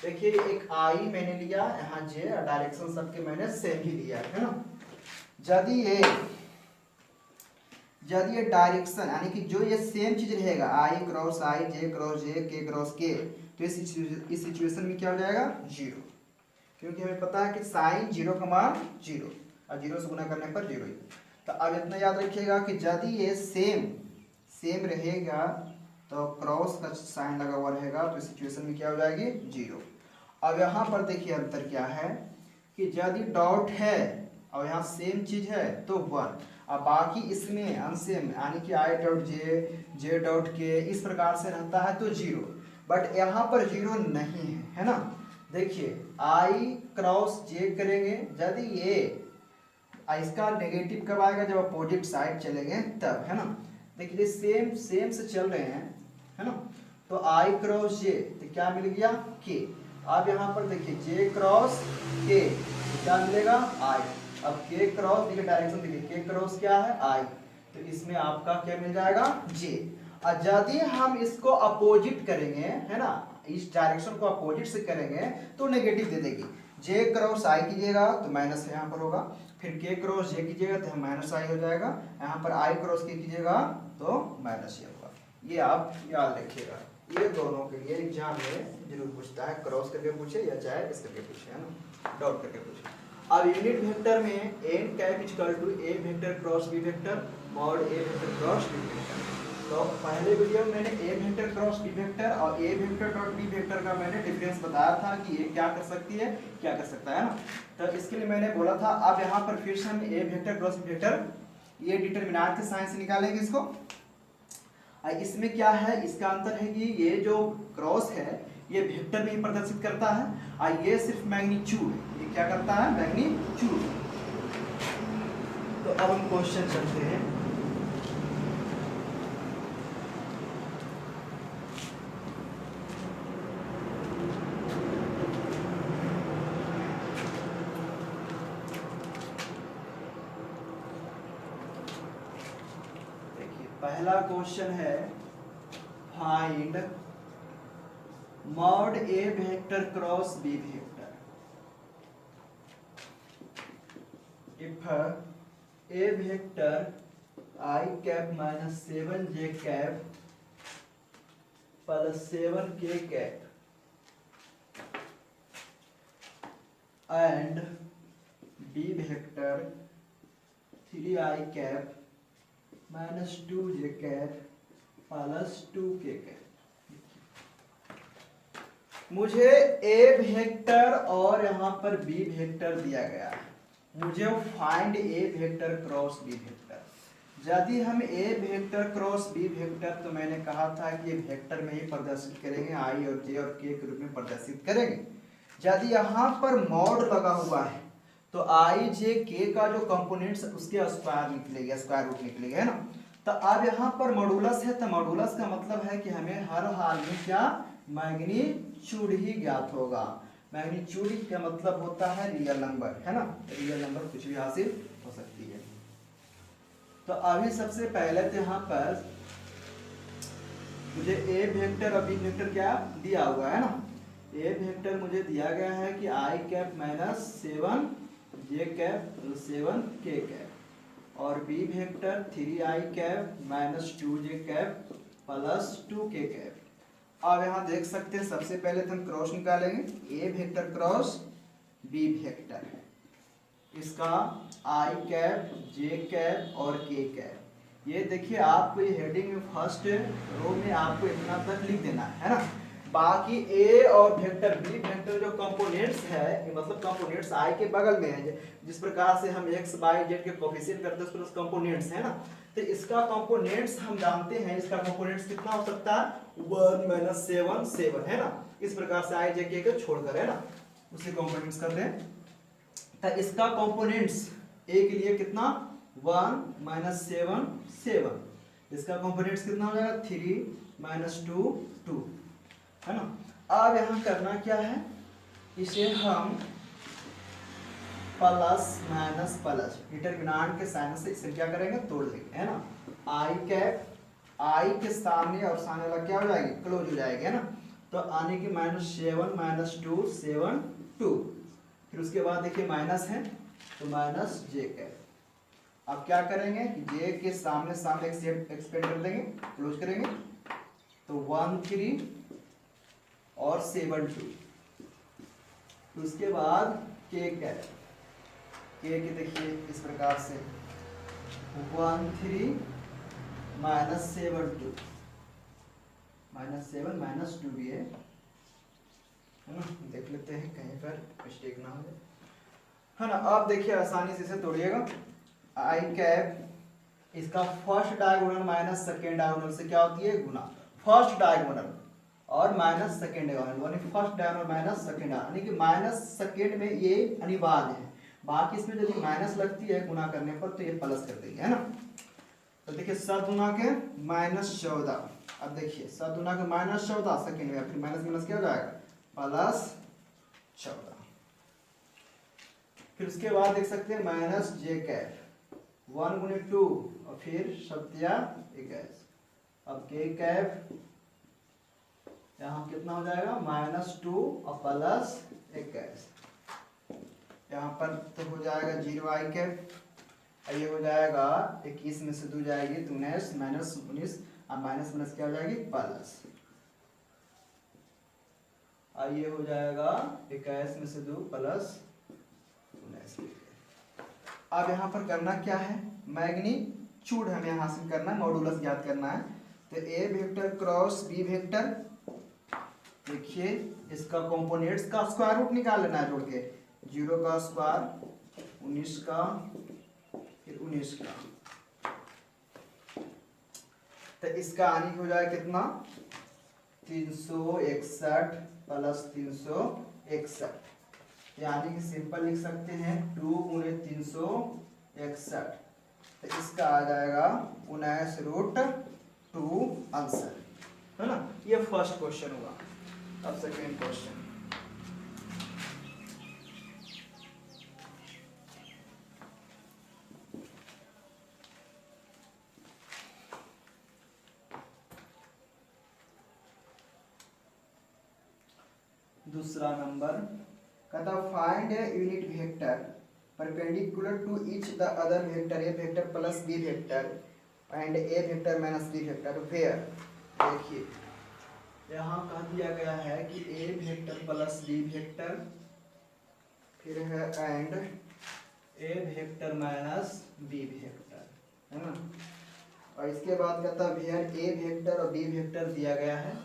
देखिए एक आई मैंने लिया, यहाँ जे, डायरेक्शन सबके मैंने सेम ही लिया है ना। यदि ये डायरेक्शन यानी कि जो ये सेम चीज रहेगा आई क्रॉस आई, जे क्रॉस जे, के क्रॉस के, तो इस सिचुएशन में क्या हो जाएगा 0, क्योंकि हमें पता है कि साइन 0 का मान 0 और 0 से गुना करने पर 0 ही। तो अब इतना याद रखिएगा कि यदि ये सेम रहेगा तो क्रॉस का साइन लगा हुआ रहेगा, तो इस सिचुएशन में क्या हो जाएगी 0। अब यहाँ पर देखिए अंतर क्या है कि यदि डॉट है और यहाँ सेम चीज है तो 1, अब बाकी इसमें अनसेम यानी कि आई डॉट जे डॉट के इस प्रकार से रहता है तो 0, बट यहाँ पर 0 नहीं है ना। देखिए आई क्रॉस जे करेंगे, यदि ये इसका नेगेटिव कब आएगा जब अपोजिट साइड चलेंगे तब है ना। देखिए सेम से चल रहे हैं है ना, तो आई क्रॉस जे तो क्या मिल गया के। अब यहाँ पर देखिए जे क्रॉस के तो क्या मिलेगा आई। अब के क्रॉस देखिए डायरेक्शन देखिए के क्रॉस क्या है आई, तो इसमें आपका क्या मिल जाएगा जे। और यदि हम इसको अपोजिट करेंगे है ना, इस डायरेक्शन को अपोजिट से करेंगे तो नेगेटिव दे देगी। जे क्रॉस आई कीजिएगा तो माइनस यहाँ पर होगा, फिर के क्रॉस जे कीजिएगा तो माइनस आई हो जाएगा, यहाँ पर आई क्रॉस के कीजिएगा तो माइनस ये होगा। ये आप याद रखिएगा, ये दोनों के लिए एग्जाम में जरूर पूछता है, क्रॉस करके पूछे या चाहे इस करके पूछे है ना, डॉट करके पूछे। अब यूनिट वेक्टर में N cap equal to A vector cross B vector mod A vector cross B vector. तो पहले वीडियो में मैंने A vector cross B vector और A vector dot B vector का मैंने डिफरेंस बताया था कि ये क्या कर सकती है क्या कर सकता है ना। तो इसके लिए मैंने बोला था अब यहाँ पर फिर से हम A vector cross B vector ये डिटरमिनेंट के साइन से निकालेंगे इसको। इसमें क्या है, इसका अंतर है कि ये जो क्रॉस है ये वेक्टर में ही प्रदर्शित करता है और ये सिर्फ मैग्नीट्यूड है, ये क्या करता है मैग्नीट्यूड। तो अब हम क्वेश्चन चलते हैं। पहला क्वेश्चन है find mod A vector cross B vector if A vector I cap minus 7j cap plus 7k cap and b vector 3i cap minus 2j cap plus 2k cap. मुझे a vector और यहाँ पर b vector दिया गया है, मुझे find a vector cross b vector. यदि हम a vector cross b vector, तो मैंने कहा था कि ये वेक्टर में ही प्रदर्शित करेंगे, i और j और k के रूप में प्रदर्शित करेंगे। यदि यहाँ पर मॉड लगा हुआ है तो i j k का जो कंपोनेंट्स उसके स्क्वायर निकलेगा, स्क्वायर रूट निकलेगा, है ना। तो अब यहाँ पर मॉडुलस है, तो मॉडुलस का मतलब है कि हमें हर हाल में क्या मैग्नीट्यूड ही ज्ञात होगा। मैग्नीट्यूड का मतलब होता है रियल नंबर, है ना, रियल नंबर कुछ भी हासिल हो सकती है। तो अभी सबसे पहले तो यहाँ पर मुझे ए वेक्टर और बी वेक्टर क्या दिया हुआ है ना। ए वेक्टर मुझे दिया गया है कि I cap minus 7j cap 7k cap और B vector 3i cap minus 2j cap plus 2k cap. अब यहाँ देख सकते हैं, सबसे पहले तो हम क्रॉस निकालेंगे, ए वेक्टर क्रॉस बी वेक्टर, इसका आई कैप जे कैप और के कैप। ये देखिए आपको ये हेडिंग में फर्स्ट रो में आपको इतना तक लिख देना है ना। बाकी ए और वेक्टर बी वेक्टर जो कंपोनेंट्स है, मतलब कंपोनेंट्स आई के बगल में है, जिस प्रकार से हम एक्स वाई जेड के कोफिशिएंट करते हैं उस कंपोनेंट्स है ना। तो इसका कंपोनेंट्स हम जानते हैं, इसका कंपोनेंट्स कितना हो सकता है 1 माइनस 7 7, है ना। इस प्रकार से आई जे के को छोड़कर, है ना, उसे कंपोनेंट्स करते हैं। तो इसका कंपोनेंट्स ए के लिए कितना 1 माइनस 7 7, इसका कंपोनेंट्स कितना हो जाएगा 3 माइनस 2 2, है ना। अब यहाँ करना क्या है, इसे हम प्लस माइनस प्लस डिटरमिनेंट के साइन से इसे क्या करेंगे तोड़ लेंगे, है ना। आई कैप आई के सामने और सामने वाला क्या हो जाएगी क्लोज हो जाएगी, है ना। तो आने की माइनस 7 माइनस 2 7 2, फिर उसके बाद देखिए माइनस है तो माइनस जे कैप। अब क्या करेंगे कि जे के सामने सामने एक्सपेंड कर देंगे, क्लोज करेंगे, तो 1 3 और 7 2। उसके बाद के कैप, के देखिए इस प्रकार से 1 3 माइनस 7 2, माइनस 7 माइनस 2 भी है ना, देख लेते हैं कहीं पर मिस्टेक ना हो जाए, है ना। आप देखिए आसानी से इसे तोड़िएगा। आई कैप इसका first diagonal minus second diagonal से क्या होती है गुना, फर्स्ट डायगोनल और माइनस सेकेंड डायगोनल, यानी फर्स्ट डायगोनल माइनस सेकेंड, यानी कि माइनस सेकेंड में ये अनिवार्य है। बाकी इसमें यदि माइनस लगती है गुना करने पर तो ये प्लस कर देंगे, है ना। तो देखिए 7 गुना के माइनस 14, अब देखिए 7 गुना के माइनस 14 सेकेंड में, फिर माइनस माइनस क्या हो जाएगा प्लस 14। फिर उसके बाद देख सकते हैं माइनस जे कैप 1 गुने 2 और फिर 21। अब के कैप यहाँ कितना हो जाएगा -2 और प्लस 21। यहाँ पर तो हो जाएगा 0 आई कैप, ये हो जाएगा 21 में से 2 जाएगी तो 19 माइनस 19 और माइनस माइनस क्या हो जाएगी प्लस, ये हो जाएगा 21 में से 2 प्लस 19। अब यहाँ पर करना क्या है मैग्नीट्यूड हमें हासिल करना है, मॉडुलस ज्ञात करना है। तो A vector cross B vector, देखिए इसका कंपोनेंट्स का स्क्वायर रूट निकाल लेना है जोड़ के, 0 का स्क्वायर 19 का फिर 19 का, तो इसका आने हो जाएगा कितना 361 प्लस 361, यानी कि सिंपल लिख सकते हैं 2 गुणे 361, तो इसका आ जाएगा 19√2 आंसर, है ना। ये फर्स्ट क्वेश्चन हुआ। अब सेकेंड क्वेश्चन, दूसरा नंबर कहता find a unit vector perpendicular to each the other vector A vector plus B vector and A vector minus B vector where. देखिए यहाँ कह दिया गया है कि A vector plus B vector, फिर है and A vector minus B vector, है ना। और इसके बाद कहता वेयर ए वेक्टर और बी वेक्टर दिया गया है।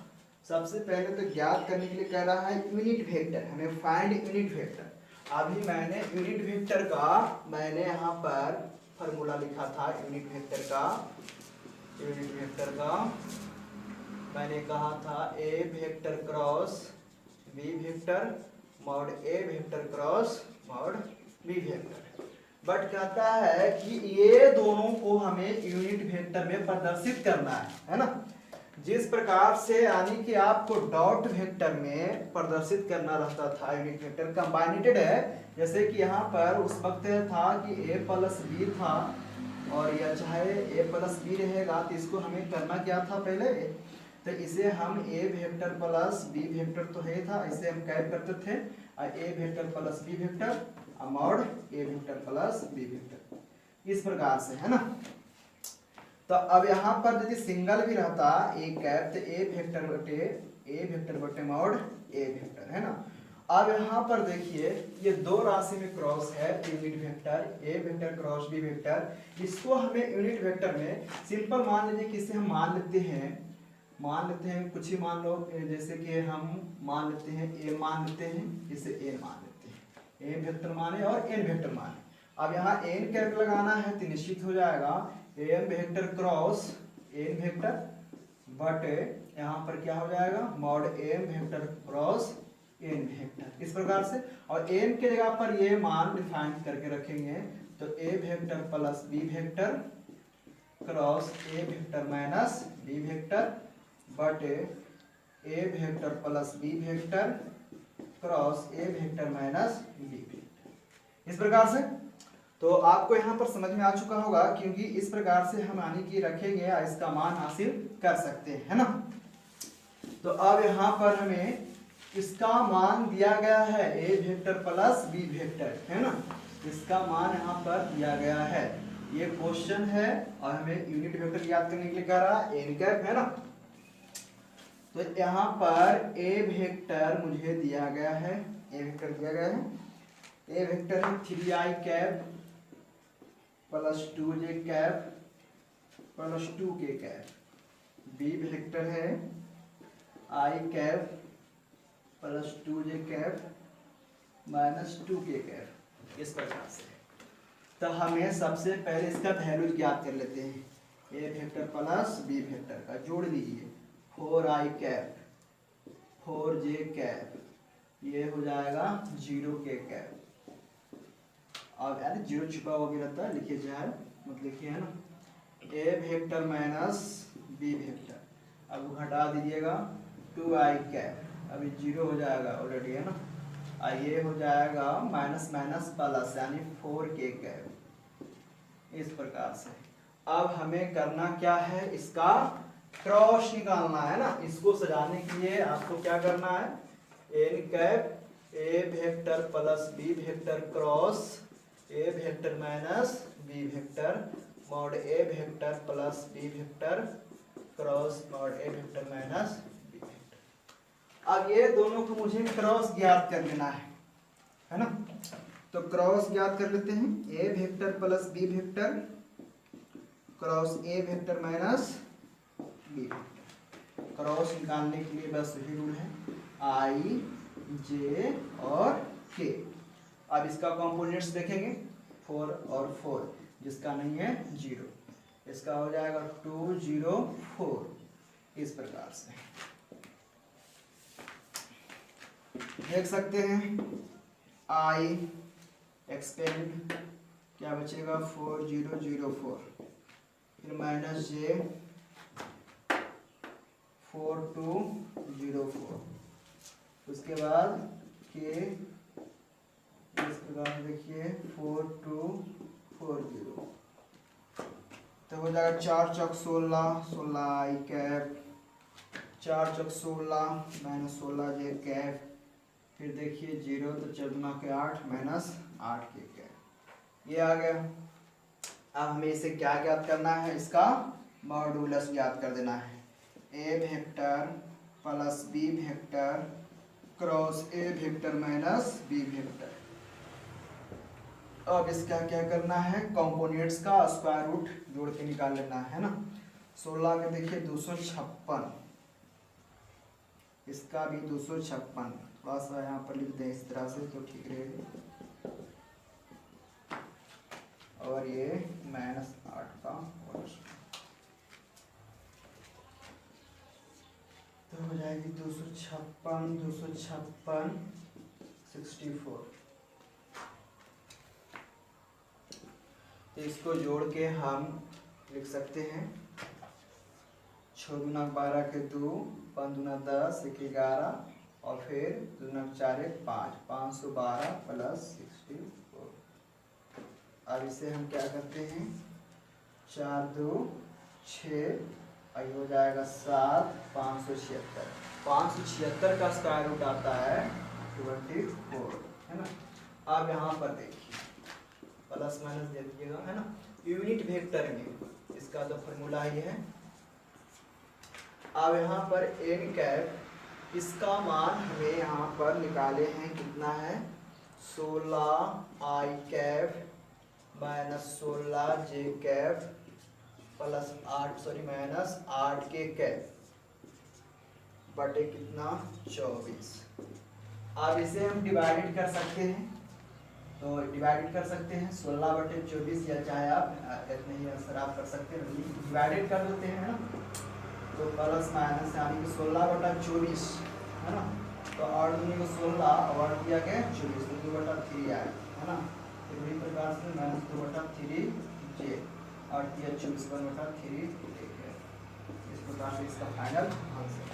सबसे पहले तो ज्ञात करने के लिए कह रहा है यूनिट वेक्टर, हमें फाइंड यूनिट वेक्टर। अभी मैंने यूनिट वेक्टर का मैंने यहाँ पर फॉर्मूला लिखा था यूनिट वेक्टर का मैंने कहा था A vector cross B vector mod A vector cross mod B vector. But कहता है कि ये दोनों को हमें यूनिट वेक्टर में प्रदर्शित करना है ना। जिस प्रकार से यानी कि आपको डॉट वेक्टर में प्रदर्शित करना रहता था यूनिट वेक्टर कंबाइनेटेड है, जैसे कि यहाँ पर उस वक्त था कि a प्लस बी था और या चाहे a प्लस बी रहेगा, तो इसको हमें करना क्या था पहले, तो इसे हम a vector plus B vector तो है था, इसे हम कैप करते थे a vector plus B vector mod a vector plus B vector, इस प्रकार से, है ना। तो अब यहाँ पर यदि सिंगल भी रहता ए कैप तो ए वेक्टर बटे मॉड ए वेक्टर, है ना। अब यहाँ पर देखिए ये दो राशि में क्रॉस है unit vector A vector cross B vector, इसको हमें यूनिट वेक्टर में सिंपल मान लीजिए कि इसे हम मान लेते हैं कुछ ही मान लो, जैसे कि हम मान लेते हैं ए मान लेते हैं, इसे ए मान लेते हैं, ए वेक्टर माने और एन वेक्टर माने। अब यहाँ एन कैप लगाना है तो निश्चित हो जाएगा N vector cross N vector बटे यहाँ पर क्या हो जाएगा mod N vector cross N vector, इस प्रकार से। और एन के जगह पर ये मान डिफाइन करके रखेंगे, तो A vector plus B vector cross A vector minus B vector बटे A vector plus B vector cross A vector minus B vector, इस प्रकार से। तो आपको यहाँ पर समझ में आ चुका होगा, क्योंकि इस प्रकार से हम यानी कि रखेंगे या इसका मान हासिल कर सकते हैं, है ना। तो अब यहाँ पर हमें इसका मान दिया गया है A vector plus B vector, है ना, इसका मान यहाँ पर दिया गया है। ये क्वेश्चन है और हमें यूनिट वेक्टर याद करने के लिए कह रहा है एन कैप, है ना। तो यहाँ पर ए वेक्टर मुझे दिया गया है, ए वेक्टर दिया गया है, ए वेक्टर है 3i cap plus 2j cap plus 2k cap, B vector है i cap plus 2j cap minus 2k cap, इस प्रकार से। तो हमें सबसे पहले इसका वैल्यू ज्ञात कर लेते हैं, A vector plus B vector का जोड़ लीजिए 4i कैप 4j कैप, ये हो जाएगा 0k कैप। अब यार जीरो छुपा हुआ भी रहता है, लिखिए जाए मत लिखिए, है ना, A vector minus B vector, अब घटा दीजिएगा 2i कैप, अभी जीरो हो जाएगा ऑलरेडी, है ना। ये हो जाएगा माइनस माइनस प्लस यानी 4k कैप, इस प्रकार से। अब हमें करना क्या है, इसका क्रॉस निकालना है ना। इसको सजाने के लिए आपको क्या करना है, N cap A vector plus B vector cross A vector minus B vector mod A vector plus B vector cross mod A vector minus B vector. अब ये दोनों को मुझे क्रॉस ज्ञात कर लेना है ना। तो क्रॉस ज्ञात कर लेते हैं, A vector plus B vector cross A vector minus B vector. Cross निकालने के लिए बस यही रूल है, आई जे और के। अब इसका कंपोनेंट्स देखेंगे 4 और 4, जिसका नहीं है 0, इसका हो जाएगा 2 0 4, इस प्रकार से देख सकते हैं। आई एक्सपेंड क्या बचेगा 4 0 0 4, फिर माइनस जे 4 2 0 4, उसके बाद के इस प्रकार देखिए 4 2 4 0, तो हो जाएगा 4 चौक 16 16 आई कैप, 4 चौक 16 माइनस 16 जे कैप, फिर देखिए 0 तो 4 दूना के 8 माइनस 8 के ये आ गया। अब हमें इसे क्या ज्ञात करना है, इसका मॉडुलस ज्ञात कर देना है। A vector plus B vector cross A vector minus B vector. अब इसका क्या करना है, कंपोनेंट्स का स्क्वायर रूट जोड़ के निकाल लेना है ना। 16 के देखिए 256, इसका भी 256, थोड़ा सा यहाँ पर लिख दें इस तरह से तो ठीक रहेगा। और ये -8 का होल तो हो जाएगी 256 64। तो इसको जोड़ के हम लिख सकते हैं 6 दूना 12 के 2, 5 दूना 10, 1 11 और फिर 2 दूना 4 5, 512 प्लस 64। अब इसे हम क्या करते हैं, 4 2 6 और हो जाएगा 7, 576। 576 का स्क्वायर रूट आता है 24, है ना। अब यहाँ पर देखिए प्लस माइनस दे दीजिएगा, है ना। यूनिट वेक्टर में इसका तो फॉर्मूला ही है। अब यहाँ पर एन कैप, इसका मान हमें यहाँ पर निकाले हैं, कितना है 16 आई कैप माइनस 16 जे कैप प्लस 8 माइनस 8 के कैप बटे कितना 24। अब इसे हम डिवाइडेड कर सकते हैं, तो डिवाइडेड कर सकते हैं 16 बटे 24, या चाहे आप इतने ही आंसर आप कर सकते हैं, डिवाइडेड कर देते हैं ना। तो प्लस माइनस यानी कि 16 बटा 24, है ना। तो 8 दूनी को 16 और दिया गया 24, तो 2 बटा 3 आया, है ना। इसी प्रकार से माइनस 2 बटा 3 जे और 24 बटा 3 है। इस प्रकार से इसका फाइनल आंसर।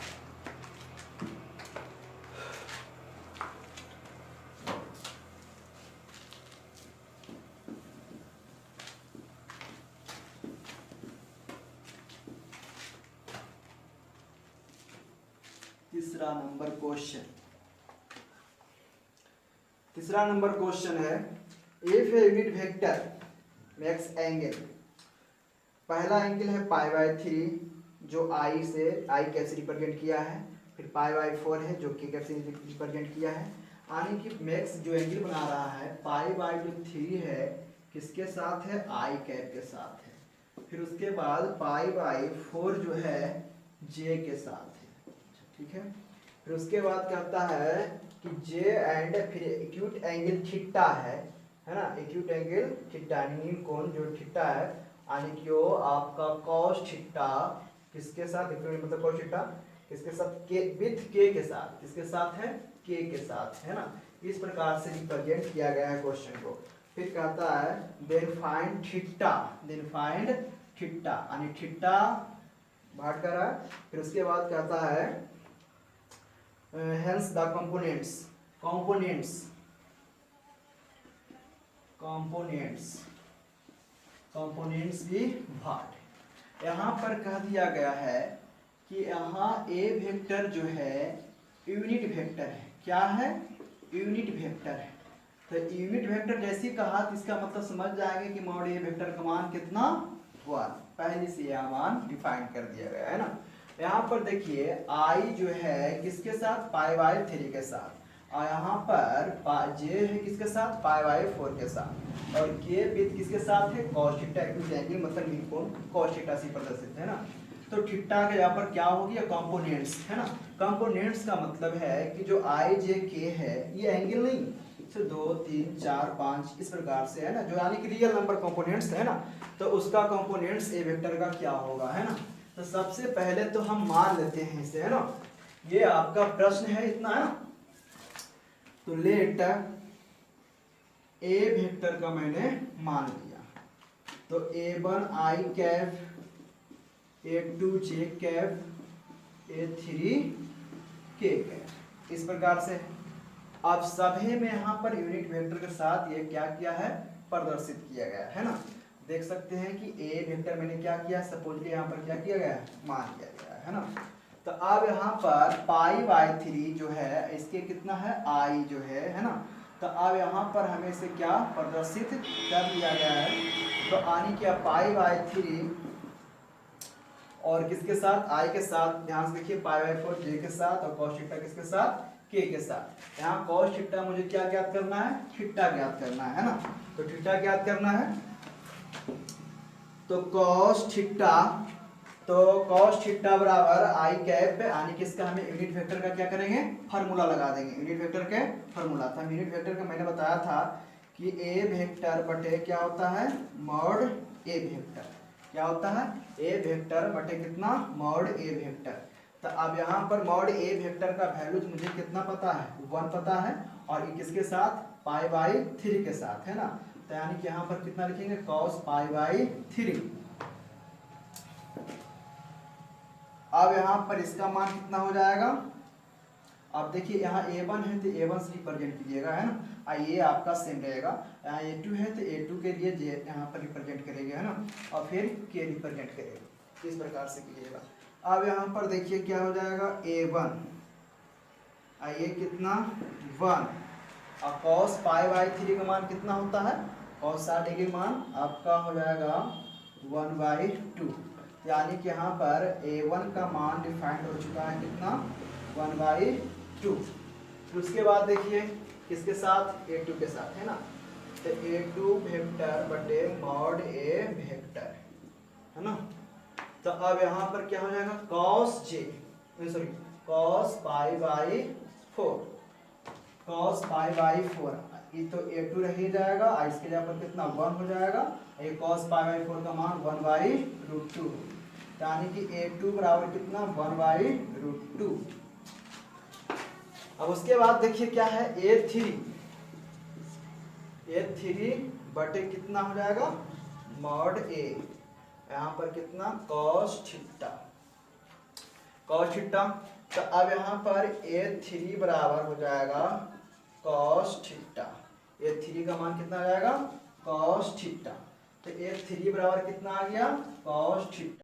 तीसरा नंबर क्वेश्चन है, if A unit vector makes angle, पहला एंगल है π/3 जो i से i कैसे रिप्रेजेंट किया है, फिर π/4 है जो k कैसे रिप्रेजेंट किया है, यानी कि मैक्स जो एंगल बना रहा है π/3 है किसके साथ है, i कैप के साथ है। फिर उसके बाद π/4 जो है j के साथ है, ठीक है। फिर उसके बाद कहता है कि j एंड फिर एक्यूट एंगल थीटा है ना, एक्यूट एंगल थीटा नील कोण जो थीटा है, यानी कि वो आपका cos थीटा किसके साथ, मतलब cos थीटा किसके साथ, के विथ k के साथ, किसके साथ है, k के साथ, है ना। इस प्रकार से रिप्रेजेंट किया गया है क्वेश्चन को। फिर कहता है देन फाइंड थीटा, यानी थीटा भाट कर रहा है। फिर उसके बाद कहता है hence the components भी भाट। यहाँ पर कह दिया गया है कि यहाँ ए वेक्टर जो है यूनिट वेक्टर है, क्या है, यूनिट वेक्टर है। तो यूनिट वेक्टर जैसे कहा तो इसका मतलब समझ जाएंगे कि मॉड ए वेक्टर का मान कितना 1, पहले से यह मान डिफाइन कर दिया गया है ना। यहाँ पर देखिए i जो है किसके साथ, π/3 के साथ, और यहाँ पर j है किसके साथ, π/4 के साथ, और k विथ किसके साथ है, cos थीटा, एंगल मतलब नील कोण cos थीटा से प्रदर्शित है ना। तो थीटा के यहाँ पर क्या हो गया, कंपोनेंट्स, है ना। कंपोनेंट्स का मतलब है कि जो i j k है ये एंगल नहीं, 2 3 4 5 इस प्रकार से है ना, जो यानी कि रियल नंबर कंपोनेंट्स है ना। तो उसका कंपोनेंट्स ए वेक्टर का क्या होगा, है ना। तो सबसे पहले तो हम मान लेते हैं इसे, है ना। ये आपका प्रश्न है इतना, है ना। तो लेट ए वेक्टर का मैंने मान लिया, तो a1 i cap, a2 j cap, a3 k cap, इस प्रकार से। अब सभी में यहाँ पर यूनिट वेक्टर के साथ ये क्या किया है, प्रदर्शित किया गया है ना। देख सकते हैं कि ए वेक्टर मैंने क्या किया, सपोजली यहाँ पर क्या किया गया है, मान लिया गया है ना। तो अब यहाँ पर पाई बाई 3 जो है इसके कितना है आई जो है ना। तो अब यहाँ पर हमें से क्या प्रदर्शित कर दिया गया है, तो आनी क्या पाई बाई 3 और किसके साथ आई के साथ, ध्यान से देखिए पाई बाई 4 जे के साथ और cos थीटा किसके साथ के साथ। यहाँ cos थीटा मुझे क्या ज्ञात करना है, थीटा ज्ञात करना है ना। तो थीटा ज्ञात करना है, तो cos थीटा बराबर आई कैप यानी कि इसका हमें यूनिट वेक्टर का क्या करेंगे फार्मूला लगा देंगे। यूनिट वेक्टर के फार्मूला था, यूनिट वेक्टर का मैंने बताया था कि ए वेक्टर बटे क्या होता है मॉड ए वेक्टर, क्या होता है ए वेक्टर बटे कितना मॉड ए वेक्टर। तो अब यहाँ पर मॉड ए वेक्टर का वैल्यू मुझे कितना पता है 1 पता है, और ये किसके साथ पाई बाई 3 के साथ है ना। तो यानी कि यहाँ पर कितना लिखेंगे cos पाई बाई 3। अब यहाँ पर इसका मान कितना हो जाएगा, अब देखिए यहाँ a1 है तो a1 से रिप्रेजेंट कीजिएगा है ना, ये आपका सेम रहेगा। यहाँ a2 है तो a2 के लिए j यहाँ पर रिप्रेजेंट करेंगे है ना, और फिर k रिप्रेजेंट करेगा, इस प्रकार से कीजिएगा। अब यहाँ पर देखिए क्या हो जाएगा a1 ये कितना 1 और cos पाई बाई 3 का मान कितना होता है cos 60 डिग्री मान आपका हो जाएगा 1/2, यानी कि यहाँ पर a1 का मान डिफाइंड हो चुका है कितना 1/2। उसके बाद देखिए किसके साथ a2 के साथ है ना, तो a2 वेक्टर बटे मॉड a वेक्टर है ना। तो अब यहाँ पर क्या हो जाएगा cos पाई बाई 4 ये तो a2 रह ही जाएगा, इसके जगह पर कितना 1 हो जाएगा, ये cos पाई बाई 4 का मान 1/√2, यानी कि a2 बराबर कितना 1/√2। अब उसके बाद देखिए क्या है a3 बटे कितना हो जाएगा मॉड a, यहाँ पर कितना cos थीटा। तो अब यहाँ पर a3 बराबर हो जाएगा cos थीटा, a3 का मान कितना आ जाएगा cos थीटा। तो a3 बराबर कितना आ गया cos थीटा।